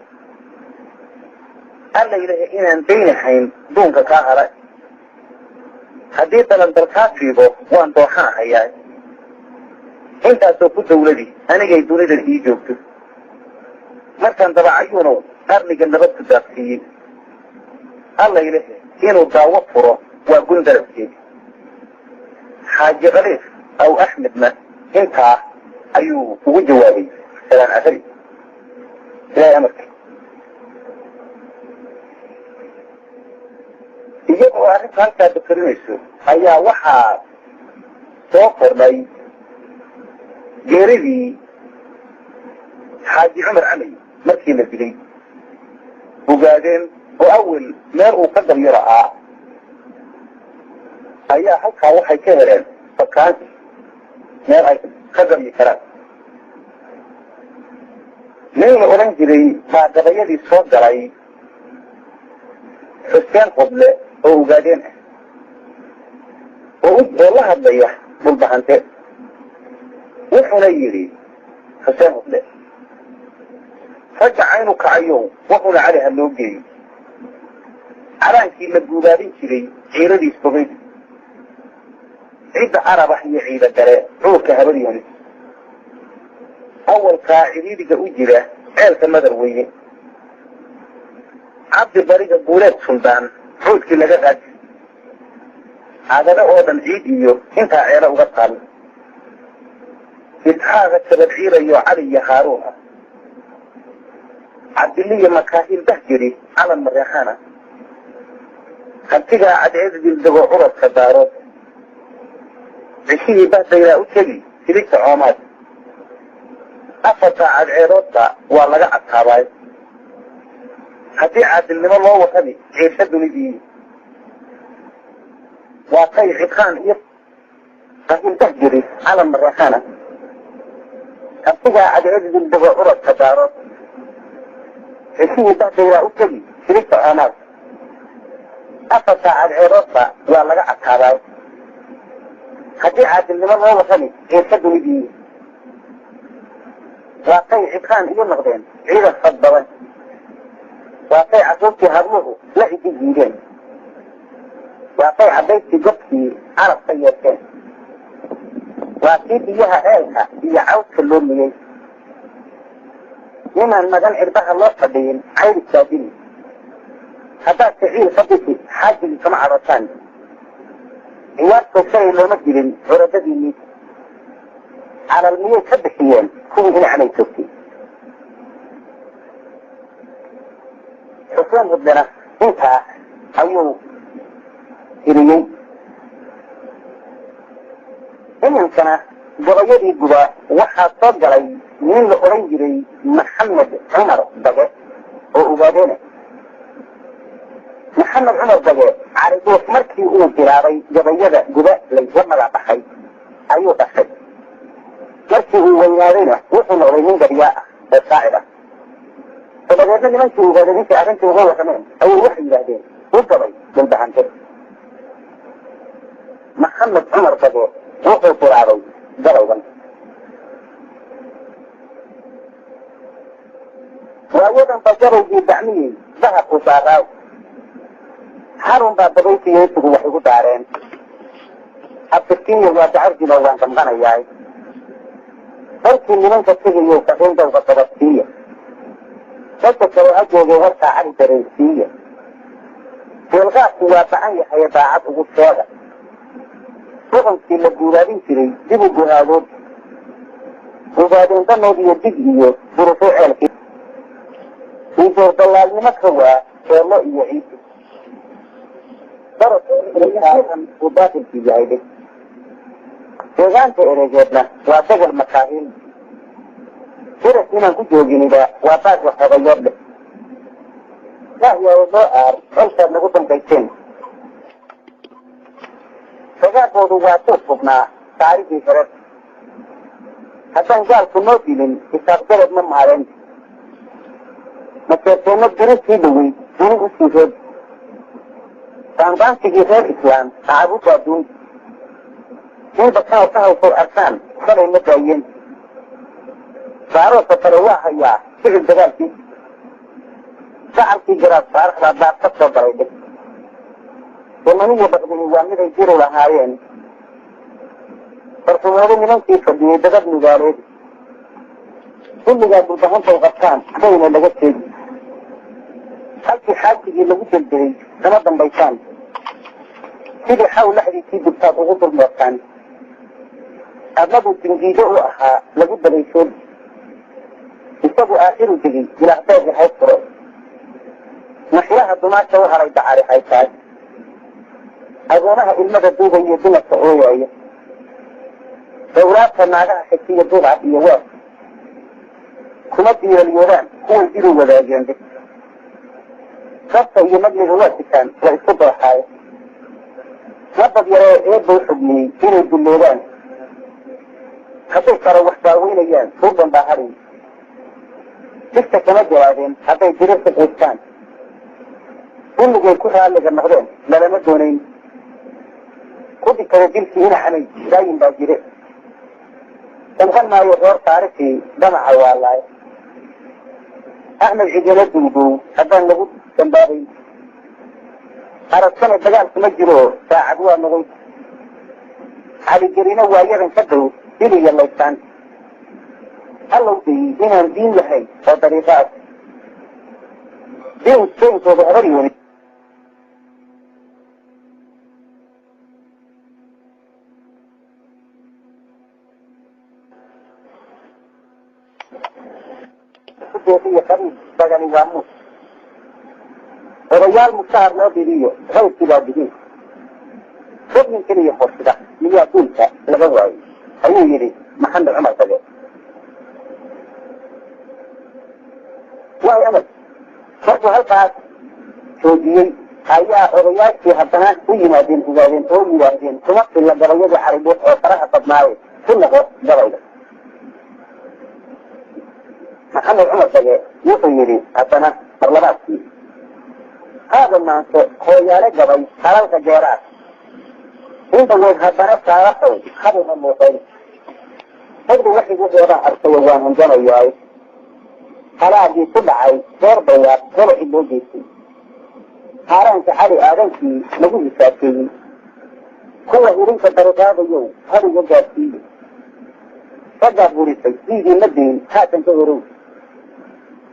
alla ilahay inaan daynahayn duunka kaa hara haddii dalandal kaa fiido waan dooxanahayaay intaasoo ku dawladii anigay dunidan ii joogto markaan dabacayuunow qarniga nabad ku daaqsiiyey alla ilahe inuu daawo furo waa gun darabkeed xaaji khaliif aw axmedna intaa ayuu ugu jawaabay salaan asari ilaahay amarka iyagoo arrinta halkaa bakarinayso ayaa waxaa soo kordhay geeridii xaaji cumar camay markii la dilay ogaadeen oo awel meel uu ka daryaro ah ayaa halkaa waxay ka heleen fakaanti meel ay ka daryi karaan nin la odhan jiray baa gabayadii soo galay xuseen qoble oo ogaadeen ah oo la hadlaya dhulbahante wuxuuna yidhi xuseen qoble ragga caynu kacayow wuxuuna caliha loo geeyey calaankii la guubaabin jiray ciiradiis bogayd cidda arabax iyo ciida gale cuurka habadyanis awalkaa cidhiidhiga u jira ceelka madar weyne cabdi bariga guuleed suldaan xuudkii laga qaadi cadado oo dhan ciid iyo intaa ceelo uga taal isxaaqa sabadciirayo cali iyo haaruun ah cabdiliya makaahil bahjiri calan mareexana hantigaa cadceed dildego curadka daarood cishihii bahdaylaa u tegi siligta coomaad afartaa cadceedoodba waa laga cadkaabaay haddii caadilnimo loo warrami ciisha dunidii waa kay xidkaan iyo qahiil bahjiri calan mareexana hantigaa cadceed dildego curadka daarood cishihii bahdaylaa u tegi siligta coomaad afartaa cadceedoodba waa laga cadkaabaay haddii caadilnimo loo warrami ciisha dunidii waa kay xidkaan iyo noqdeen ciidan fad badan waa kay casuubtii habluhu la igi jiideen waa kay caddaystii gobkii carabka yeesheen waa kii biyaha ceelka iyo cawska loo miyey ninaan magan cirbaha loo fadhiyin cayri saadini haddaad ticiil fadisi xaajigii kama cadasaan ciyaartoo shalay looma dilin curadadiinii calal miyay ka bixiyeen kuwii dhinacnay joogtay xuseen hudlena intaa ayuu iriyey iminkana gabayadii guba waxaa soo galay nin la odhan jiray maxamed cumar dage oo ogaadeene محمد عمر بقى عرضوه مركي أول جراري جبيدة جباء ليزمد بحي أيوه بحي مركي هو ويارينا وصل عليهم جرياء الساعدة فبدأنا نمشي وبدأنا في أغنتي وهو كمان أول وحي بعدين وقبل بالبحن كده محمد عمر بقى وصل جراري جريبا وأيضا فجروا في دعمين ذهب وصاغاو حارون بابريتي يسوق وحيقو دارين أبتكيني واتعرضي لو أنت مغانا ياي فرقي من كتير يوكفين دو بطبطية فتكروا أجوغي ورطة عن دريسية في الغاس واتعني حيطاعات وغسوغة وغنكي لبولارين كري ديبو بهالود وبعدين ضمو بيديجيو برفوع الكي ويجور دلال نمكوا كيرلو إيعيد درس إليها وباطل في جايده deegaanka erejeedna waa dagal makaahiil siras inaan ku jooginida waa baad waxoogayood leh lahyaw loo aar colkaad nagu dambayseen dagaalkoodu waa soo sugnaa taariikhii hore haddaan gaalku noo dilin xisaabgaled ma maalen majeerteenno diro sii dhowey duni u sii roog saanbaansigii reer islaam tacabudu adduun inta kaa ka hawsoo arkaan salay ma daayeen saaroosa kale waa hayaa sicil dagaalkii shacabkii garaad saaraxdaa baad ka soo galay dhig damaniyo baqdini waa miday jiru lahaayeen farsumeedo nimankii fadhiyey dagad magaaleed kulligaa dulbahantay qabtaan bayna laga teegi halkii xaajigii lagu jeljelay kama dambaysaan sidii xaw laxdiisii dubtaad ugu dulmoortaan adnadu dingiido u ahaa lagu dabaysoon isagu aakhiru degay ilaahbeegi hayd furo naxyaha dumaasha u haray dacari haytaay agoonaha ilmada duugaiyo dumarka ooyaaya dawlaadka naagaha xigsiya duucad iyo waas kuma diiralyoodaan kuway diru wadaageen dhig sabta iyo majliga waa sitaan la isku dooxaayo nabad yaree eebba u xugmiyey inay dulloodaan hadday karo wax daaweynayaan ruuban baa hadhay digta kama jawaabeen hadday dirarka qoystaan kulligay ku raalliga noqdeen lalama doonayn kudi kale dilkii inaxanay daayin baa jire damqan maayo reer taarikhii damaca waalaayo axmed cidilo duudow haddaan lagu dambaabayn aragtana dagaalku ma jiro saacad waa noqoy caligelina waa yadan ka dhow diliya laystaan hallow dayey inaan diin lahayn oo dariiqaas diin sooyinkooda habari weli kudeeqiyo qariib dagani waa muus odayaal mushahar loo diriyo hawskii baa dihiin rubnin keliya horsida miyaa duulka laga waayey ayuu yidhi maxamed cumar bage waay amad markuu halkaas joojiyey ayaa odayaashii haddana u yimaadeen ogaadeen oo yidhaahdeen kuma filla gabayadii caribeed oo faraha badnaaye ku noqo gabayga maxamed cumar bage wuxuu yidhi haddana marlabaadkii هذا الناس هو يرجع حلال كجيرات إنت وجه برا سارحوا خذوا من موطن هذا واحد يقول راح أرسلوان من جنوا ياي حلال دي سبعة غير بيات غير إنه جيسي حرام كحالي آدمي نقول ساكين هو يريد كدرجات يوم هذا يجاب فيه فجأة بوريسي يجي مدين هذا تغيرون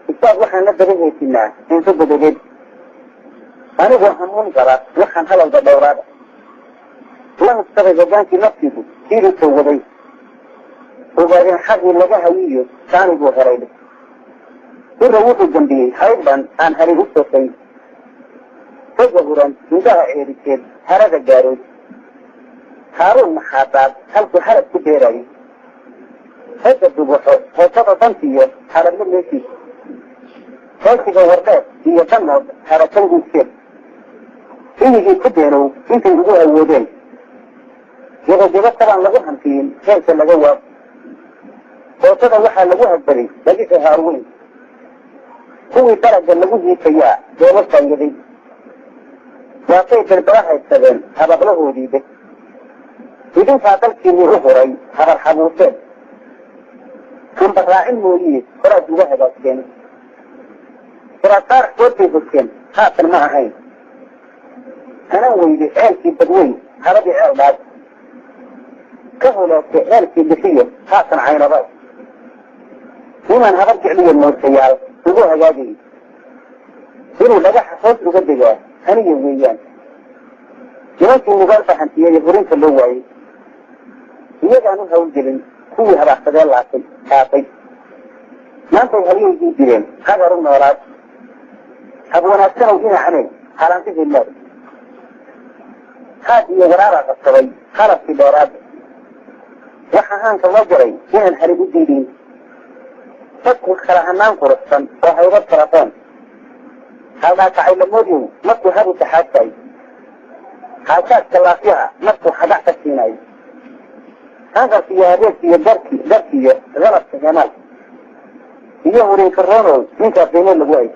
استاذ وحنا ندري هيتنا نسبة جديد أنا وحنون قرأ وحن هلا الدورات لا استغرب جانتي نفسي كيلو سوودي وبعدين حد لقاها ويو ثاني بوهريد كل روح الجنبي حيبا عن هذه الصوتين فجأة انتهى عيريكين هذا الجارود هارون محاطات هلكو حرب كبيري هذا الدبوحو هو تنسيه حرب لليسي هذه الوردات هي تنمض حرب تنجو السير إني كبيرو أنت يقولوا أودين يبقى طبعا لغوهم فين كيف لغوها وصدا وحا لغوها بري لقيت هاروني هو درجة لغوه فيها دولة يدي وقيت البراحة السبين هذا بلغو ديبه بدون فاتلك اللي أخرى هذا الحبوسين كان بقراء الموليد فراد جوهد أسكين فراد طارق ورطي بسكين خاطر معهين أنا ويدي عيلتي بدوي هذا بعيال بعد كهولة عيلتي بسية خاطر عين رأي ومن هرجع لي المرسيال وقوها جادي إنه لقى حصوص وقدقاه هني ويان جوانتي مغالفة حنتية يفورين في اللوعي يجعلوا هول جلن كوي هبع فدال العسل كافي ما انتو هليو يجي جلن هذا رمنا وراك حبونا السنة جينا عني حالانتي في الله هذه يغرارة قصوي خلص في دورات وحهانك الله جري جينا الحريب الدينين فكو خلاهنان قرصا وحيوض طرفان هذا كعيل الموديو مكو هذا تحاكي حاكات كلافيها مكو حدعت السيناي هذا في هذه في دركي غلط جمال هي ورين كرونو من كافيين اللي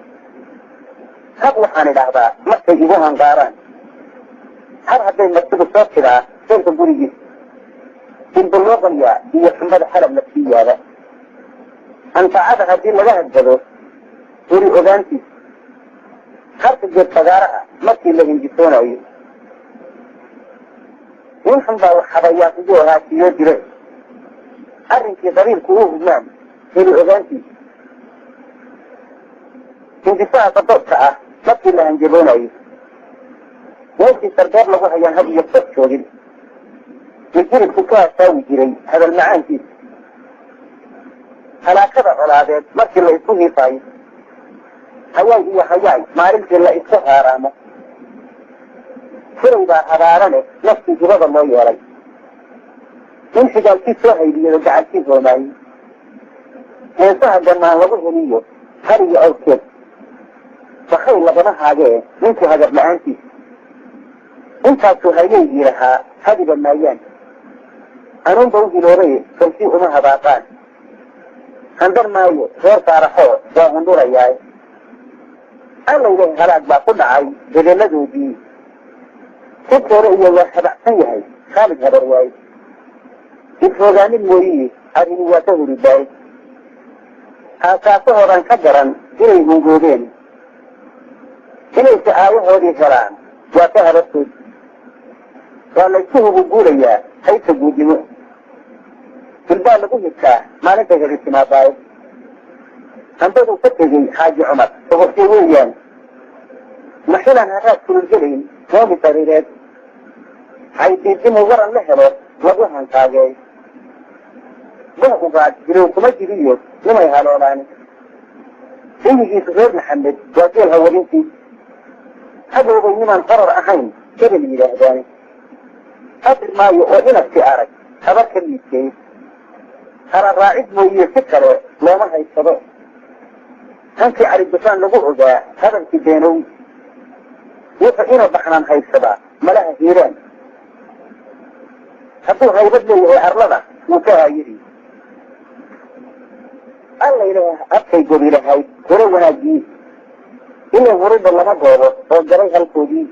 هذا حان الأعضاء مكو يجوها انقاران هذا حتى يمكتب الصوت كده سير تقولي جيس في البلوغنية هي حمد حلب نفسية هذا أنت عادة هذه لغاها الجدو وري أغانتي خارج الجد تغارها مكي اللي ينجسون أيه وينحن باو حضيات جوها في يجري أرنكي ضرير كوه بمان وري أغانتي انجساها تطبقها مكي اللي ينجبون أيه وينكي سردار لغوها ينهبي يبطب شوغل يجري الكوكاة ساوي جري هذا المعان فيه هلاكذا علاذات مركي اللي يسوهي طايف هواي هي حياي مارلتي اللي يسوها رامة فريبا هدارنك نفسي جبض الله يولي من حجالتي سوهي بي رجعتي زوماي ينسوها جمعا وضوه ليه هري أو كيب فخير لبنا حاجة منك هذا معانتي انت سوهيي لها هذه بالمايان أنهم بوجي لوري فلسي أمها باقان هندر مايو غير طارحو وهندور اياي ألا إليه غلاق باقود عاي جدلدو دي كيف رؤية وحبع سيهي خالد هذا الرواي كيف وغاني الموريه أريني واتهري باي هاساسه ران كدرا إليه موجودين إليه سآيه ودي فران واتهر السود قال ليسوه بقوليا حيث بوجنوه في البال لقوه الكاه ما نتجه الاجتماع باي هنبدو فتجي حاج عمر وغفتي ويان محيلا هذا كل الجلين ومي طريرات حيث يتمه ورا اللحظة وقوها انتاجي بوهو قاعد جلوكم الجليو لما يهالولاني إني صغير محمد وقيل هولينتي هذا هو بينما انقرر أحين كبلي لهداني أدر ما يؤذن اختيارك هذا كلمة كيف هذا الراعد مويه فكره لو ما هي الصدق أنت على الدفان لقوه ذا هذا الكتينوي وفقين البحران هاي السبع ملاها هيران هدوه هيبدلوا أرلبا وكاها يري الله إله أبكي قبيلة هاي ولو ناجيه إلا ورد الله مقوضه وقريها الكودي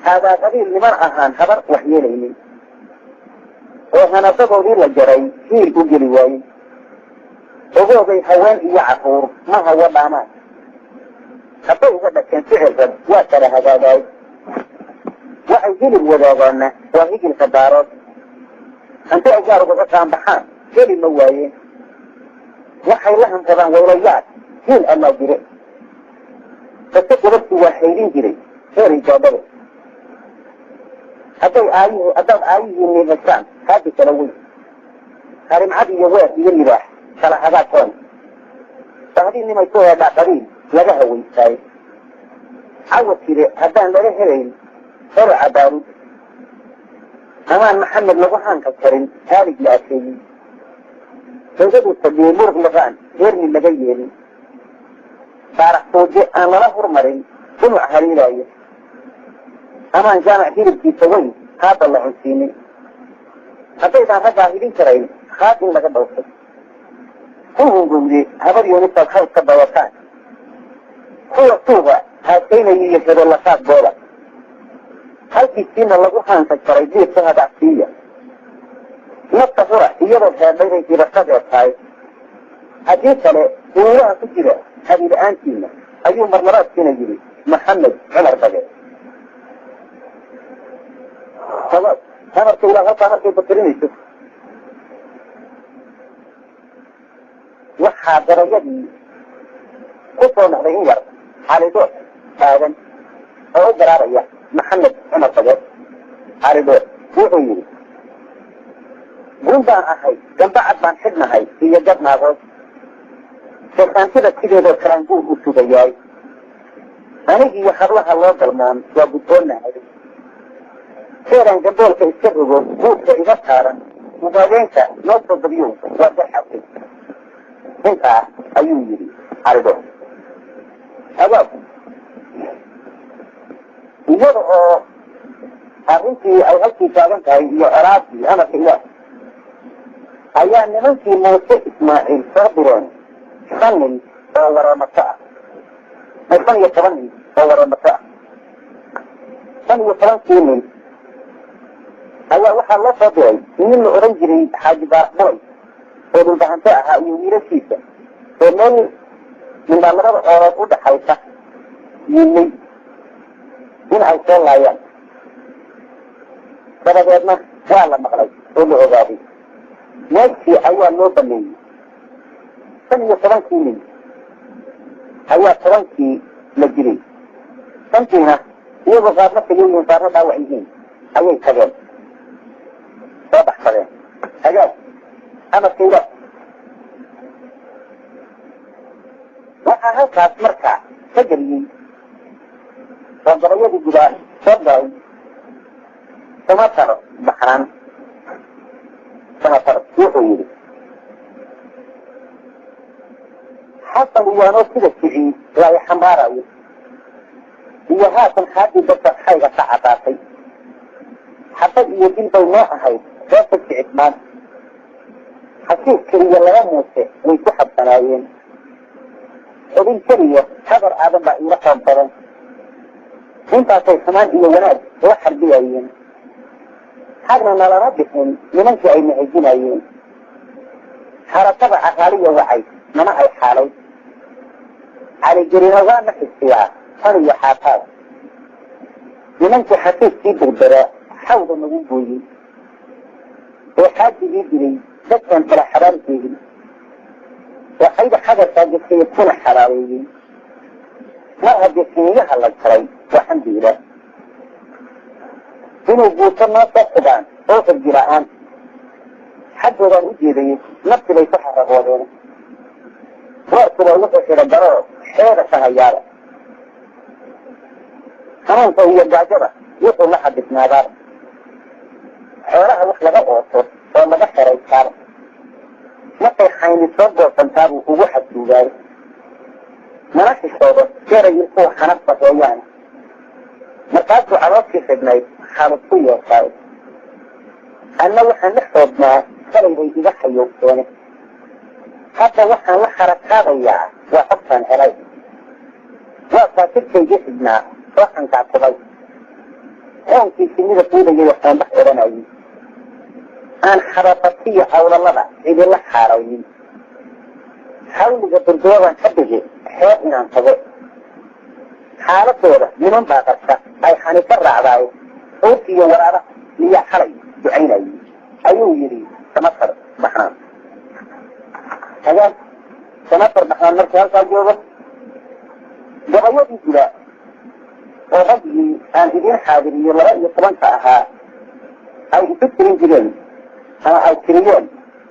هذا قبيل لمن أهان هبر وحيين إلي وهنا تضو ذي الجري فيه الأجل واي وهو بي حوان إيا عفور ما هو بعمان حتى إذا كان فعل ذا واتر هذا داي وحيجيل الوضاضان وهيجي الخبارات أنت أجارب غطان بحان كيل الموايه وحي لهم طبعا ويريات كيل الله جري فتجربت وحيرين جري خير إجابه أدو آيه من الشام هذه تلوي هارم عدي يواه يري راح صلاح هذا كون فهذه لما يكون هذا قريب لقاه ويساي عوض كده هدان لره هرين فرع بارود أمان محمد لغوحان كالكرين هارج لأسيني فوجدوا التبيه مرغ لغان غير من لغييني فارح توجه أنا لا هرمرين كنوا هريلايه أما جامع هيرب في سوي هذا الله عسيني حتى رجع هيرين كرين خاتم لك دوسة هو جملي هذا يونس الخلق كبوكان هو صوغة هاتين يشهد الله خات بولا هل في السنة الله حانسك فريدية سهد عسية نفس فرح يرد هذين في رقابة هاي حديثة له هو كثيرة هذه الآن سنة أيوم مرات سنة جري محمد عمر بقى خلاص أنا أقول غلط أنا كيف بكرني شوف وحى درجتي قصة محرقين ورد على دور هذا أو درارية محمد عمر بقى على دور وحيري قوم أخي جنب بعد ما نحدنا هاي هي جبنا غوث فكان كده دور كلام قول بسوبياي أنا جي يحرلها الله ظلمان وقلتولنا هذه خيرا جنبولك يستغرقوا قوت إذا سهرا وبعدين نوصل باليوم وضحك انت أيوم يري على دور أباب يجرؤوا أغنتي أو هلتي كابنت هاي أرادي أنا في الله أيام نمنتي موسى إسماعيل صابرون خلني وورا مكة ما يكون يتغني وورا مكة كان يتغني أيها وحى الله صابرين من أورنجري حاج باربوي ودو بحنتاءها يوير سيسا ومن من أمراض أوراد أود حيثة يلي من عيسان لا يعني فبدأنا وعلى مغلق قولوا عبادي نفسي أيها النوبة مني كان يتغني أيها تغني مجري كنتنا يبقى غابنا في اليوم ينفارنا داوعيين أيها كذلك واضح كذلك أجاب أنا سيرا وحا هكذا مركع تجري فالضرية الجدال صدعي سمطر بحران سمطر يحويري حتى ويانو كده السعيد لا يحمارا هي هاتن حادي بس حاجة ساعتاتي حتى يجين بيناء هاي ذات العثمان حسيت كريا لغا موسى ويكحب سنايين وبين كريا حضر آدم بأي رقم فرن انت عطي سمان إيا وناد وحر بيعين حقنا نالا ربهم لمنشي أي معيجين أيين حركب عقالية وعي منا أي حالي على جرينوغان نحس فيها أنا يحاطها لمنشي حسيت سيد البراء حوض النبوي وحاج يجري دكتن فلا حرام فيه وحيد حاجة ساجد سيكون حراري ما هدي سنيها الله الكري وحمد الله إنه بوصلنا تقدان أو في الجراءان حد وضع الجيري نفس لي صحة غوالينا وقت لو لقى في الضرر حيرة سهيارة كمان فهي الجاجرة يقول لحد اسمها حوالها وحلقة أوصر وما دخل الكار نقي حين يتوضع سنتابه وواحد دوغاي مناش الصوبة كيرا يلقوه حنفة ويانا مركاتو عراضي خدمي حالطوية وصايد أنا وحن نحصدنا خلي إذا حيوكتوني حتى وحن وحرك هذا إياه وحطا علي وقتا تلك جسدنا وحن تعتبي هون في سنة طولة يوحن بحرنا أيه أنا حرطتي حول الله إذا الله حاروين حاول جبردوغا حبجي حياتنا انتظر حالة دورة منهم باقرشة أي حاني فرع باي أوتي ورارة ليا حري بعيني أيو يري سمطر بحران هذا سمطر بحران مركز الجوبة جبايات الجلاء وغدي أن إذين حاضرين ورأي طبنتها أي تكترين جلين أنا الكريون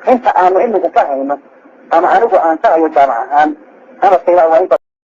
أنت أنا إنك فاهمة أنا أرجو أن تعي جامعة أنا سيرا وعيدة